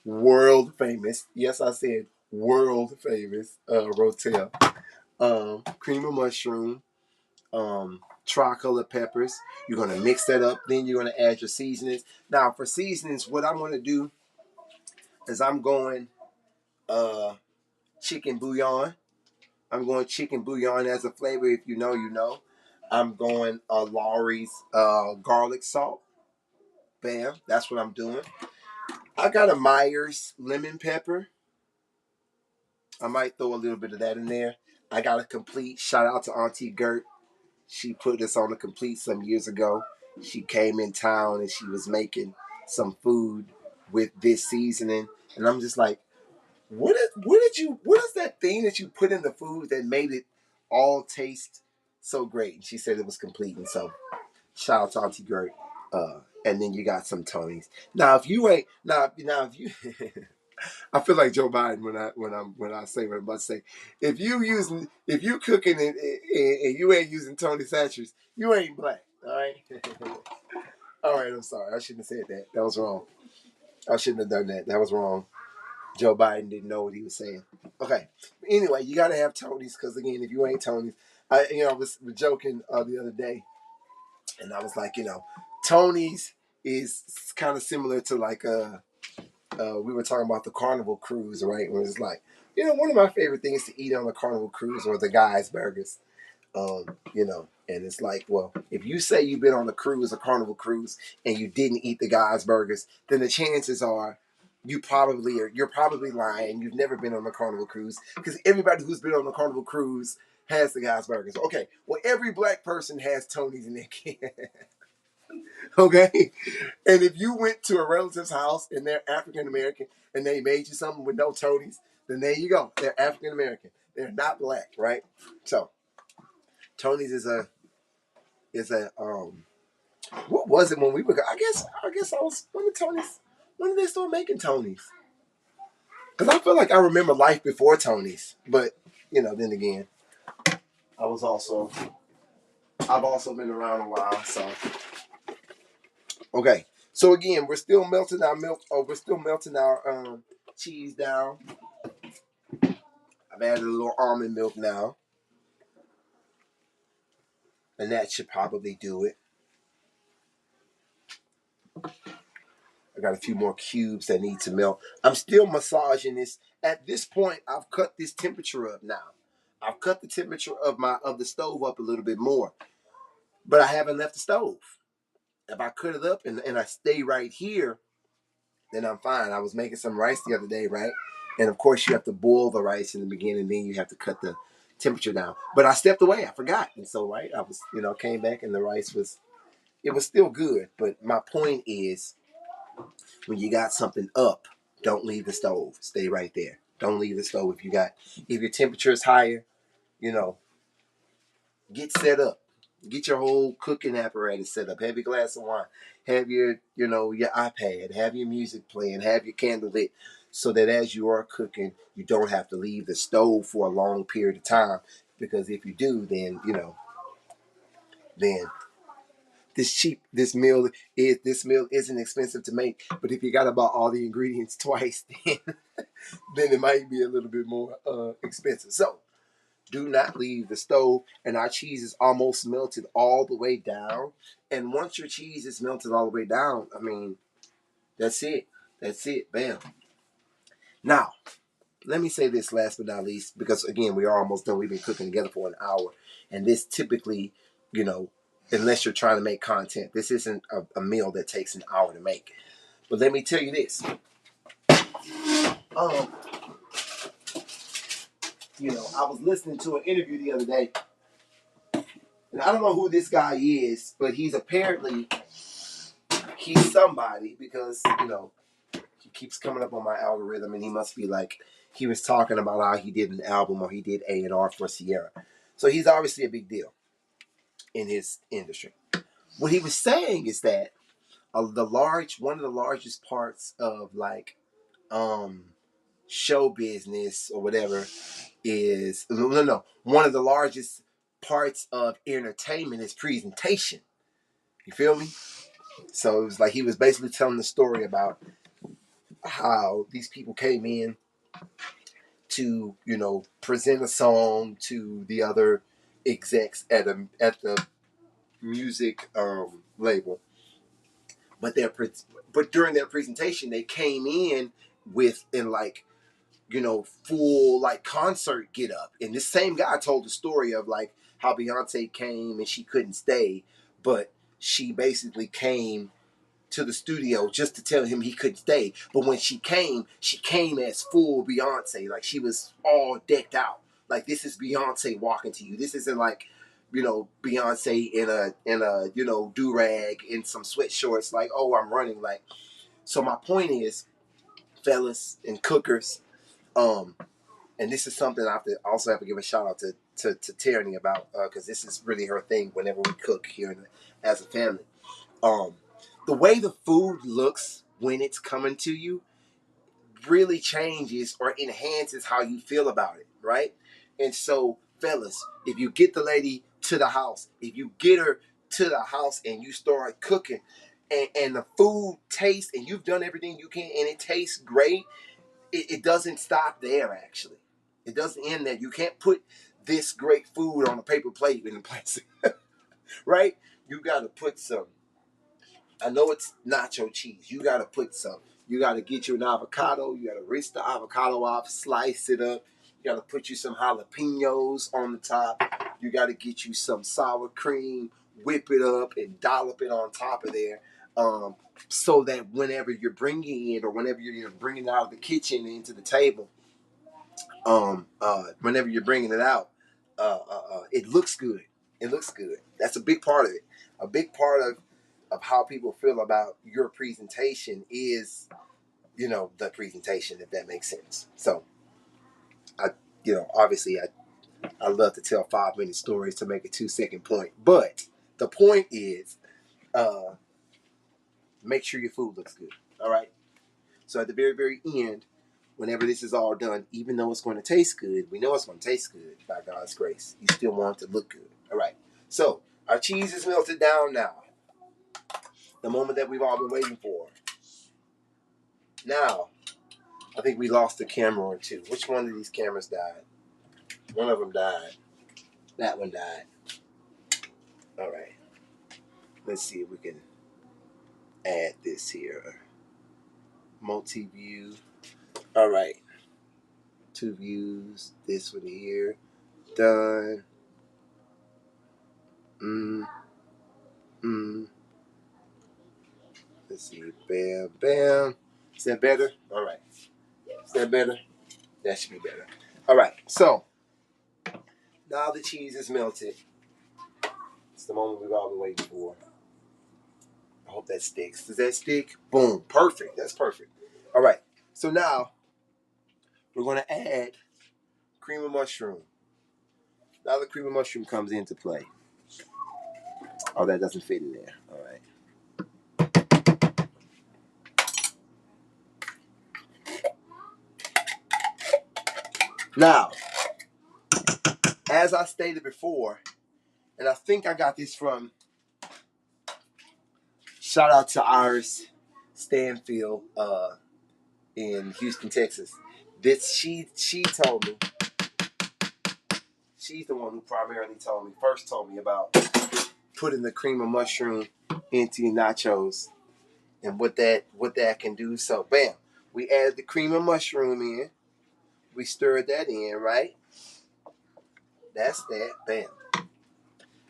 world famous, yes, I said world famous Rotel, cream of mushroom, tricolor peppers. You're going to mix that up. Then you're going to add your seasonings. Now, for seasonings, what I'm going to do is I'm going chicken bouillon. I'm going chicken bouillon as a flavor. If you know, you know. I'm going Lawry's garlic salt. Bam. That's what I'm doing. I got a Myers lemon pepper. I might throw a little bit of that in there. I got a complete. Shout out to Auntie Gert. She put this on a complete some years ago. She came in town and she was making some food with this seasoning. And I'm just like, what is that thing that you put in the food that made it all taste so great? And she said it was complete. And so shout out to Auntie Gert. And then you got some Tonys. Now if you ain't now if you I feel like Joe Biden when I say what I'm about to say. If you cooking and you ain't using Tony Satchers, you ain't black. All right. All right. I'm sorry. I shouldn't have said that. That was wrong. I shouldn't have done that. That was wrong. Joe Biden didn't know what he was saying. Okay. Anyway, you gotta have Tonys because again, if you ain't Tonys, I was joking the other day, and I was like, Tonys is kind of similar to like we were talking about the Carnival cruise, right? Where it's like, one of my favorite things to eat on the Carnival cruise are the guys' burgers. And it's like, well, if you say you've been on a cruise, a Carnival cruise, and you didn't eat the guys' burgers, then the chances are you're probably lying. You've never been on a Carnival cruise because everybody who's been on a Carnival cruise has the guys' burgers. Okay, well, every black person has Tony's in their can. Okay, and if you went to a relative's house and they're African American and they made you something with no Tony's, then there you go. They're African American. They're not black, right? So Tony's is a what was it when we were? I guess I was when the Tony's. When did they start making Tony's? Because I feel like I remember life before Tony's, but then again, I was also I've also been around a while, so okay. So again, we're still melting our milk. Oh, we're still melting our cheese down. I've added a little almond milk now, and that should probably do it. I got a few more cubes that need to melt. I'm still massaging this. At this point, I've cut this temperature up now. I've cut the temperature of the stove up a little bit more, but I haven't left the stove. If I cut it up and I stay right here, then I'm fine. I was making some rice the other day, right? And of course, you have to boil the rice in the beginning, then you have to cut the temperature down. But I stepped away. I forgot, and so right, I was came back and the rice was still good. But my point is, when you got something up, don't leave the stove. Stay right there. Don't leave the stove. If your temperature is higher, you know, get set up. Get your whole cooking apparatus set up. Have your glass of wine. Have your iPad. Have your music playing. Have your candle lit, so that as you are cooking, you don't have to leave the stove for a long period of time. Because if you do, then this meal isn't expensive to make. But if you got to buy all the ingredients twice, then it might be a little bit more expensive. So do not leave the stove. And our cheese is almost melted all the way down. And once your cheese is melted all the way down, I mean, that's it. That's it. Bam. Now, let me say this last but not least, because again, we are almost done. We've been cooking together for an hour. And this typically, unless you're trying to make content, this isn't a meal that takes an hour to make. But let me tell you this. Um, I was listening to an interview the other day, and I don't know who this guy is, but he's somebody because he keeps coming up on my algorithm, and he must be like he was talking about how he did an album or he did A&R for Sierra, so he's obviously a big deal in his industry. What he was saying is that one of the largest parts of like show business or whatever is no one of the largest parts of entertainment is presentation. You feel me? So it was like he was basically telling the story about how these people came in to present a song to the other execs at the music label, but during their presentation they came in like full like concert get up. And this same guy told the story of like how Beyonce came and she couldn't stay, but she basically came to the studio just to tell him he couldn't stay. But when she came as full Beyonce. Like she was all decked out. Like this is Beyonce walking to you. This isn't like, Beyonce in a do rag in some sweat shorts. Like, oh, I'm running. Like, so my point is, fellas and cookers, And this is something I have to give a shout out to Tierney about, because this is really her thing whenever we cook here as a family. The way the food looks when it's coming to you really changes or enhances how you feel about it, right? And so, fellas, if you get the lady to the house, if you get her to the house and you start cooking, and the food tastes, and you've done everything you can, and it tastes great, it doesn't stop there, actually. It doesn't end there. You can't put this great food on a paper plate in a plastic, right? You got to put some. I know it's nacho cheese. You got to put some. You got to get you an avocado. You got to rinse the avocado off, slice it up. You got to put you some jalapenos on the top. You got to get you some sour cream, whip it up, and dollop it on top of there. So that whenever you're bringing it, or whenever you're bringing it out of the kitchen into the table, whenever you're bringing it out, it looks good. It looks good. That's a big part of it. A big part of how people feel about your presentation is, the presentation, if that makes sense. So, obviously, I love to tell 5-minute stories to make a 2-second point, but the point is, make sure your food looks good. All right. So at the very, very end, whenever this is all done, even though it's going to taste good, we know it's going to taste good by God's grace. You still want it to look good. All right. So our cheese is melted down now. The moment that we've all been waiting for. Now, I think we lost a camera or two. Which one of these cameras died? One of them died. That one died. All right. Let's see if we can add this here. Multi-view. All right. 2 views. This one here. Done. Let's see. Bam, bam. Is that better? All right. Is that better? That should be better. All right. So, now the cheese is melted. It's the moment we've all been waiting for. I hope that sticks. Does that stick? Boom. Perfect. That's perfect. All right. So now, we're going to add cream of mushroom. Now the cream of mushroom comes into play. Oh, that doesn't fit in there. All right. Now, as I stated before, and I think I got this from, shout out to Iris Stanfield in Houston, Texas. She told me, she's the one who primarily first told me about putting the cream of mushroom into your nachos and what that can do. So bam, we added the cream of mushroom in. We stirred that in, right? That's that. Bam.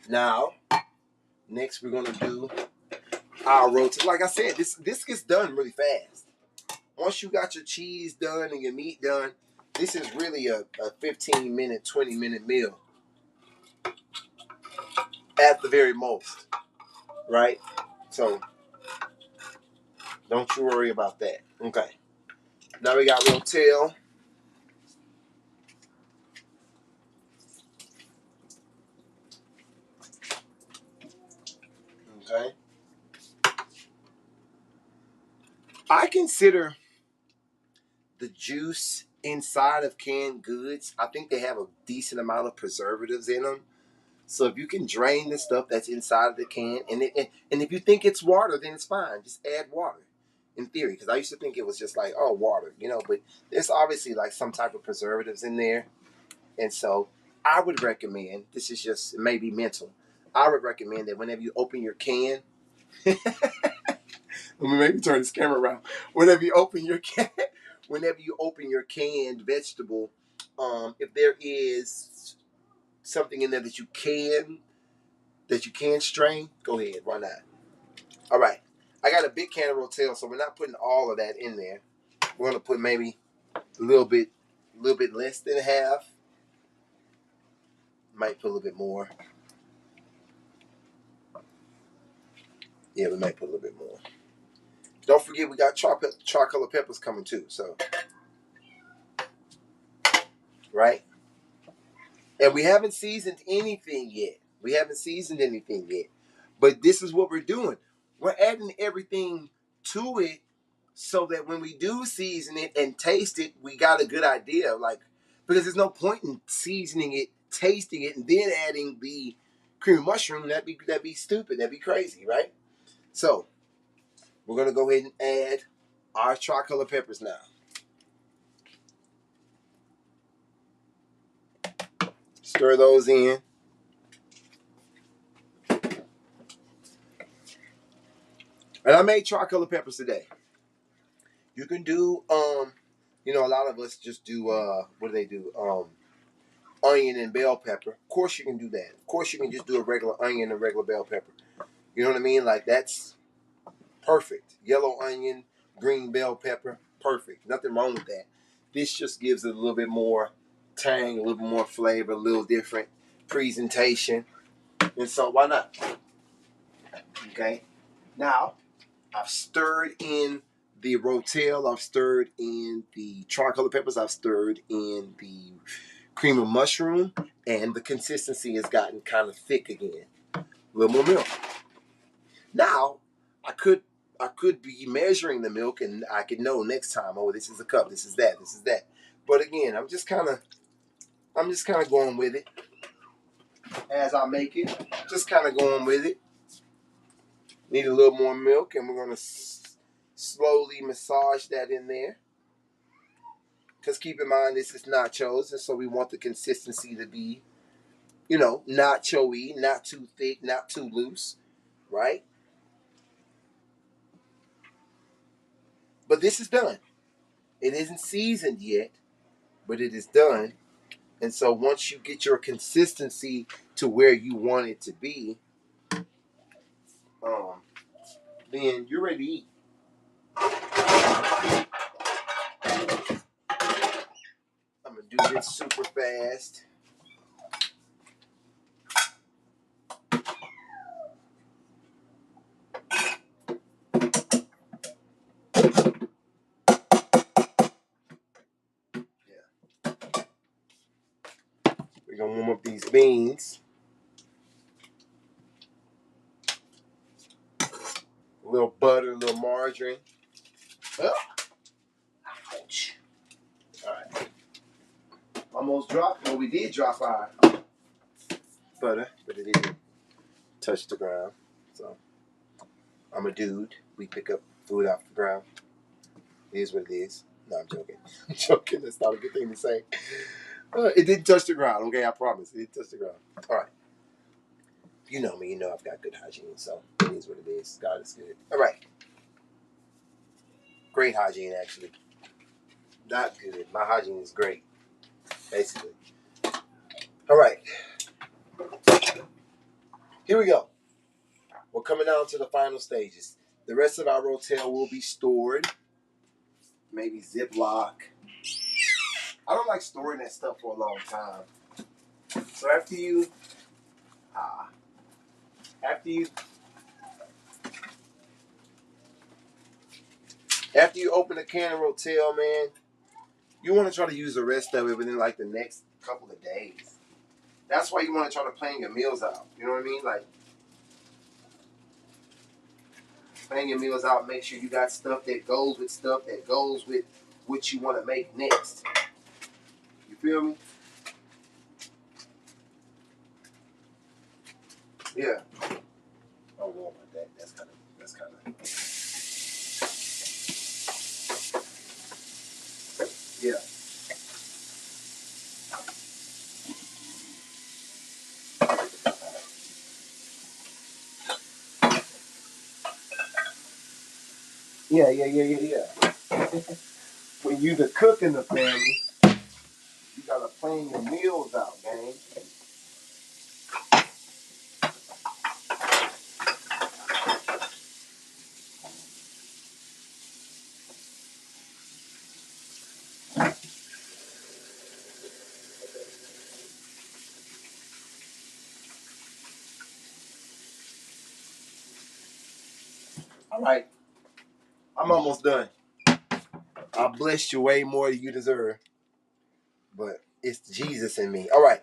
Now, next we're gonna do our roast. Like I said, this gets done really fast. Once you got your cheese done and your meat done, this is really a 15-minute, 20-minute meal at the very most, right? So don't you worry about that. Okay. Now we got Rotel. Okay. I consider the juice inside of canned goods, I think they have a decent amount of preservatives in them. So if you can drain the stuff that's inside of the can, and if you think it's water, then it's fine. Just add water, in theory. Because I used to think it was just like, oh, water, But there's obviously like some type of preservatives in there, and so I would recommend. This is just maybe mental. I would recommend that whenever you open your can, let me maybe turn this camera around. Whenever you open your canned vegetable, if there is something in there that you can strain, go ahead. Why not? All right. I got a big can of Rotel, so we're not putting all of that in there. We're gonna put maybe a little bit less than half. Might put a little bit more. Yeah, we might put a little bit more. Don't forget we got char color peppers coming too. So right? And we haven't seasoned anything yet. We haven't seasoned anything yet. But this is what we're doing. We're adding everything to it so that when we do season it and taste it, we got a good idea. Like, because there's no point in seasoning it, tasting it, and then adding the cream of mushroom. That'd be stupid. That'd be crazy, right? So we're gonna go ahead and add our tricolor peppers now. Stir those in. And I made tricolor peppers today. You can do a lot of us just do what do they do? Onion and bell pepper. Of course you can do that. Of course you can just do a regular onion and regular bell pepper. You know what I mean? Like, that's perfect. Yellow onion, green bell pepper, perfect. Nothing wrong with that. This just gives it a little bit more tang, a little bit more flavor, a little different presentation. And so why not? Okay. Now, I've stirred in the rotel. I've stirred in the tricolor peppers. I've stirred in the cream of mushroom. And the consistency has gotten kind of thick again. A little more milk. Now, I could be measuring the milk, and I could know next time, oh, this is a cup, this is that, this is that. But again, I'm just kind of going with it as I make it. Just kind of going with it. Need a little more milk, and we're gonna slowly massage that in there. Because keep in mind, this is nachos, and so we want the consistency to be, nacho-y, not too thick, not too loose, right? But this is done. It isn't seasoned yet, but it is done. And so once you get your consistency to where you want it to be, then you're ready to eat. I'm going to do this super fast. Yeah. We're going to warm up these beans. A little butter, a little margarine. Oh. Ouch. All right. Almost dropped. Well, we did drop our butter, but it didn't touch the ground. So I'm a dude. We pick up food off the ground. It is what it is. No, I'm joking. I'm joking. That's not a good thing to say. It didn't touch the ground. Okay, I promise. It didn't touch the ground. All right. You know me. You know I've got good hygiene. So it is what it is. God is good. All right. Great hygiene, actually. Not good. My hygiene is great, basically. All right. Here we go. We're coming down to the final stages. The rest of our rotel will be stored. Maybe Ziploc. I don't like storing that stuff for a long time. So after you open a can of rotel, man, you want to try to use the rest of it within like the next couple of days. That's why you want to try to plan your meals out. You know what I mean? Like, plan your meals out. Make sure you got stuff that goes with what you want to make next. You feel me? Yeah. I don't know about that. That's kind of. Yeah. Yeah. When you the cook in the family, you gotta plan your meals out, gang. All right. I'm almost done. I blessed you way more than you deserve. But It's Jesus in me. All right.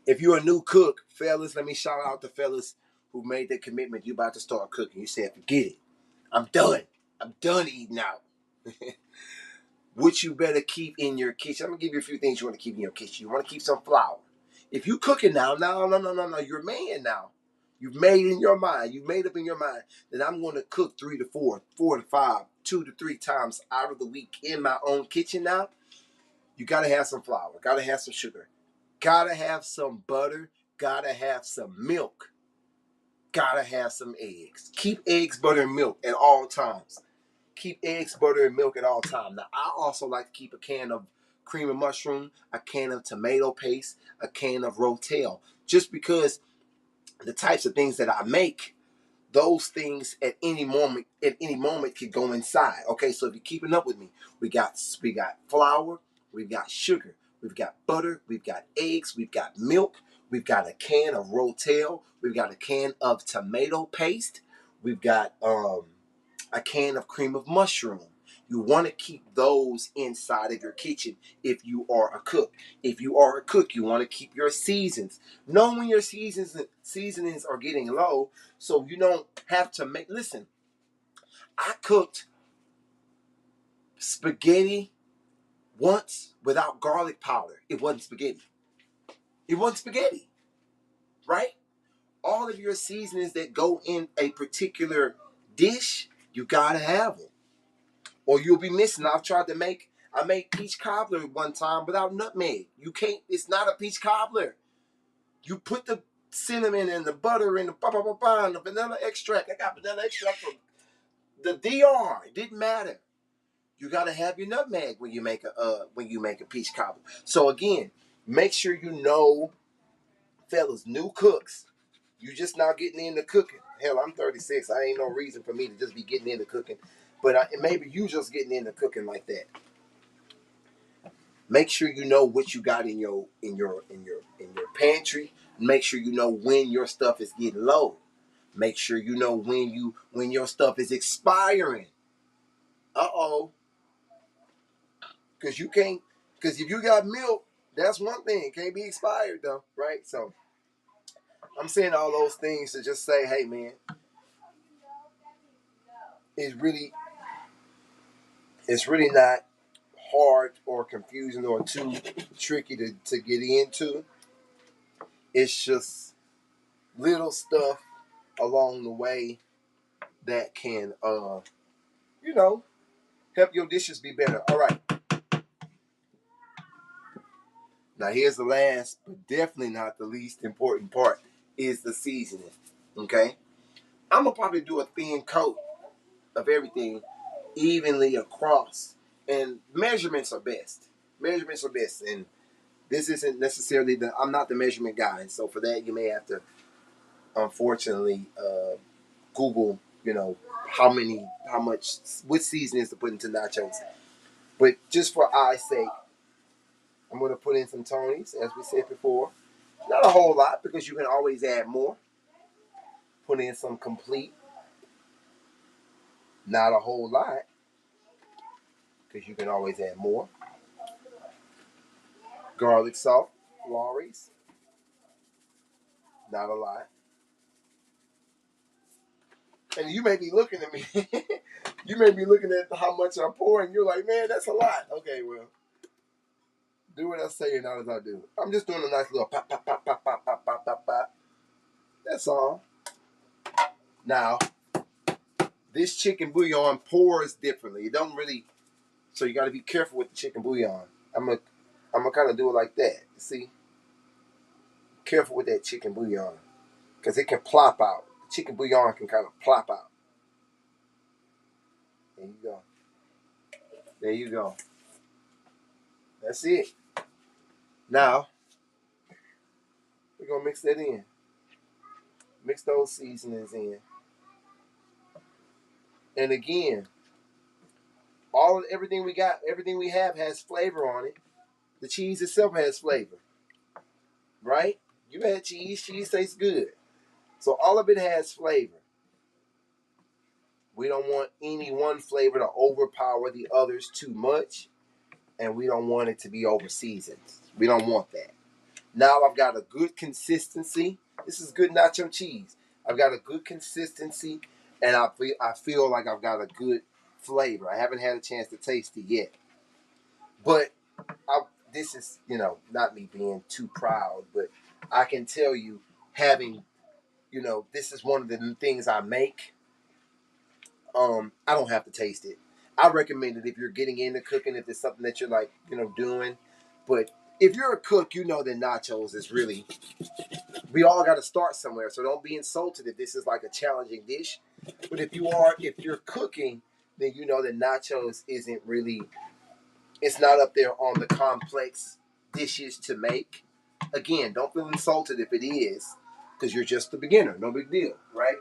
If you're a new cook, fellas, let me shout out the fellas who made the commitment. You about to start cooking. You said, forget it. I'm done. I'm done eating out. What you better keep in your kitchen. I'm gonna give you a few things you want to keep in your kitchen. You want to keep some flour. If you cooking now, no, you're a man now. You've made in your mind. You've made up in your mind that I'm going to cook 3 to 4, 4 to 5, 2 to 3 times out of the week in my own kitchen now. You gotta have some flour. Gotta have some sugar. Gotta have some butter. Gotta have some milk. Gotta have some eggs. Keep eggs, butter, and milk at all times. Keep eggs, butter, and milk at all times. Now, I also like to keep a can of cream and mushroom, a can of tomato paste, a can of rotel. Just because the types of things that I make, those things at any moment could go inside. Okay, so if you're keeping up with me, we got flour, we've got sugar, we've got butter, we've got eggs, we've got milk, we've got a can of rotel, we've got a can of tomato paste, we've got a can of cream of mushroom. You want to keep those inside of your kitchen if you are a cook. If you are a cook, you want to keep your seasons. Know when your seasonings are getting low so you don't have to make. Listen, I cooked spaghetti once without garlic powder. It wasn't spaghetti. It wasn't spaghetti, right? All of your seasonings that go in a particular dish, you got to have them. Or you'll be missing. I made peach cobbler one time without nutmeg. You can't, it's not a peach cobbler. You put the cinnamon and the butter and the vanilla extract. I got vanilla extract from the DR. It didn't matter. You gotta have your nutmeg when you make a peach cobbler. So again, make sure you know, fellas, new cooks. You just now getting into cooking. Hell, I'm 36. I ain't no reason for me to just be getting into cooking. But maybe you just getting into cooking like that. Make sure you know what you got in your pantry. Make sure you know when your stuff is getting low. Make sure you know when your stuff is expiring. Because you can't. Because if you got milk, that's one thing. It can't be expired though, right? So I'm saying all those things to just say, hey man, it's really not hard or confusing or too tricky to get into. It's just little stuff along the way that can help your dishes be better. All right. Now here's the last, but definitely not the least important part, is the seasoning. Okay? I'm gonna probably do a thin coat of everything evenly across. And measurements are best. Measurements are best. And this isn't necessarily I'm not the measurement guy. And so for that you may have to unfortunately Google, how much, what seasonings to put into nachos. But just for eye's sake, I'm going to put in some Tonys, as we said before. Not a whole lot, because you can always add more. Put in some complete. Not a whole lot, because you can always add more. Garlic salt, Lawry's. Not a lot. And you may be looking at me. You may be looking at how much I'm pouring. You're like, man, that's a lot. Okay, well, do what I say and not as I do. I'm just doing a nice little pop, pop, pop, pop, pop, pop, pop, pop, pop. That's all. Now, this chicken bouillon pours differently. It don't really, so you got to be careful with the chicken bouillon. I'm gonna kind of do it like that. See, careful with that chicken bouillon, because it can plop out. The chicken bouillon can kind of plop out. There you go. There you go. That's it. Now, we're gonna mix that in. Mix those seasonings in. And again, everything we have has flavor on it. The cheese itself has flavor, right? You had cheese. Cheese tastes good. So all of it has flavor. We don't want any one flavor to overpower the others too much. and we don't want it to be over seasoned. We don't want that. Now I've got a good consistency. This is good nacho cheese. I've got a good consistency, and I feel like I've got a good flavor. I haven't had a chance to taste it yet, but this is, not me being too proud, but I can tell you, having, this is one of the things I make. I don't have to taste it. I recommend it if you're getting into cooking, if it's something that you're like, doing. But if you're a cook, you know that nachos is really, we all got to start somewhere. So don't be insulted if this is like a challenging dish. But if you're cooking, then you know that nachos isn't really, it's not up there on the complex dishes to make. Again, don't feel insulted if it is, because you're just a beginner. No big deal, right?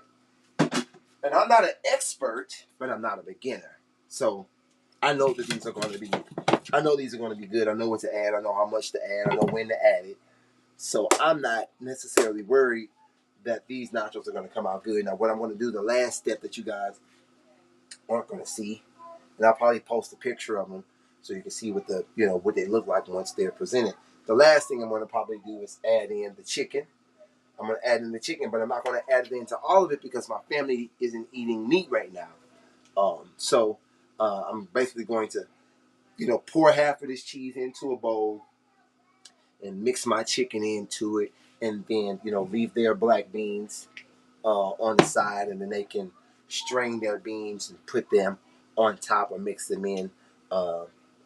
And I'm not an expert, but I'm not a beginner. So I know that these are going to be, I know these are going to be good. I know what to add. I know how much to add. I know when to add it. So I'm not necessarily worried that these nachos are going to come out good. Now, what I'm going to do, the last step that you guys aren't going to see, and I'll probably post a picture of them so you can see what what they look like once they're presented. The last thing I'm going to probably do is add in the chicken. I'm going to add in the chicken, but I'm not going to add it into all of it because my family isn't eating meat right now. So I'm basically going to, pour half of this cheese into a bowl and mix my chicken into it, and then, leave their black beans on the side, and then they can strain their beans and put them on top or mix them in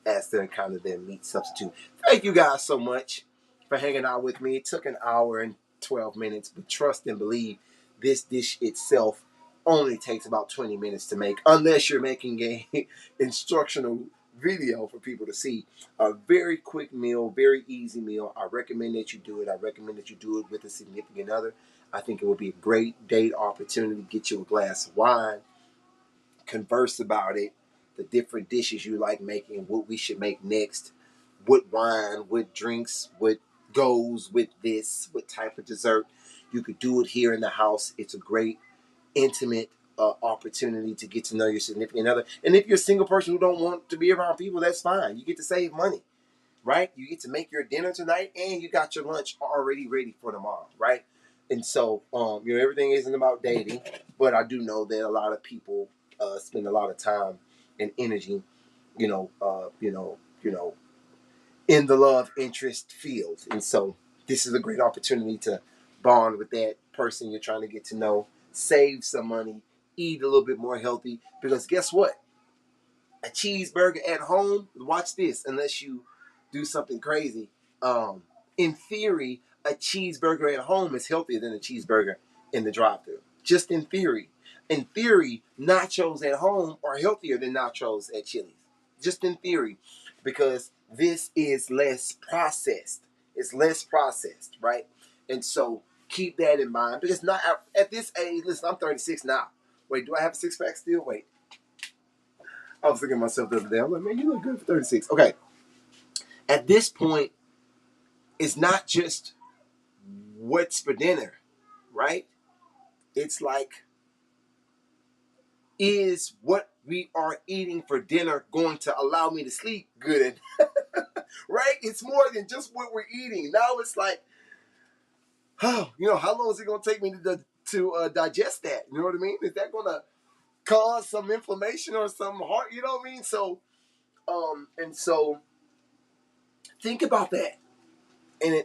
as their kind of their meat substitute. Thank you guys so much for hanging out with me. It took an hour and 12 minutes, but trust and believe, this dish itself only takes about 20 minutes to make, unless you're making a instructional video for people to see. A very quick meal, very easy meal. I recommend that you do it. I recommend that you do it with a significant other. I think it would be a great date opportunity. Get you a glass of wine, converse about it, the different dishes you like making, what we should make next, what wine, what drinks, what goes with this, what type of dessert. You could do it here in the house. It's a great, intimate opportunity to get to know your significant other. And if you're a single person who don't want to be around people, that's fine. You get to save money, right? You get to make your dinner tonight, and you got your lunch already ready for tomorrow, right? And so, everything isn't about dating, but I do know that a lot of people spend a lot of time and energy, you know, uh, you know, you know, in the love interest field. And so, this is a great opportunity to bond with that person you're trying to get to know, save some money, eat a little bit more healthy. Because guess what? A cheeseburger at home, watch this, unless you do something crazy. In theory, a cheeseburger at home is healthier than a cheeseburger in the drive-thru. Just in theory. In theory, nachos at home are healthier than nachos at Chili's. Just in theory. Because this is less processed. It's less processed, right? And so keep that in mind. Because not at this age, listen, I'm 36 now. Wait, do I have a six-pack still? Wait. I was looking at myself the other day. I'm like, man, you look good for 36. Okay. At this point, it's not just what's for dinner, right? It's like, is what we are eating for dinner going to allow me to sleep good? Right? It's more than just what we're eating. Now it's like, oh, how long is it going to take me to digest that? You know what I mean? Is that going to cause some inflammation or some heart? You know what I mean? So, and so think about that. And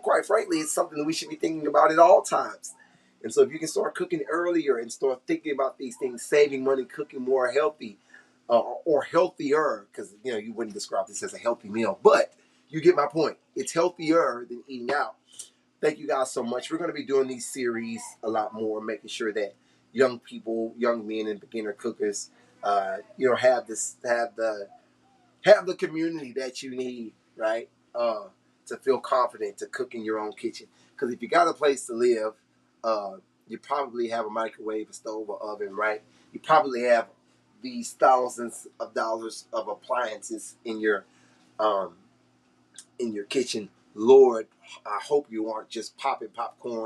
quite frankly, it's something that we should be thinking about at all times. And so if you can start cooking earlier and start thinking about these things, saving money, cooking more healthy or healthier, because you wouldn't describe this as a healthy meal, but you get my point. It's healthier than eating out. Thank you guys so much. We're going to be doing these series a lot more, making sure that young people, young men, and beginner cookers, have the community that you need, right? To feel confident to cook in your own kitchen. Because if you got a place to live, you probably have a microwave, a stove, or oven, right? You probably have these thousands of dollars of appliances in your kitchen. Lord, I hope you aren't just popping popcorn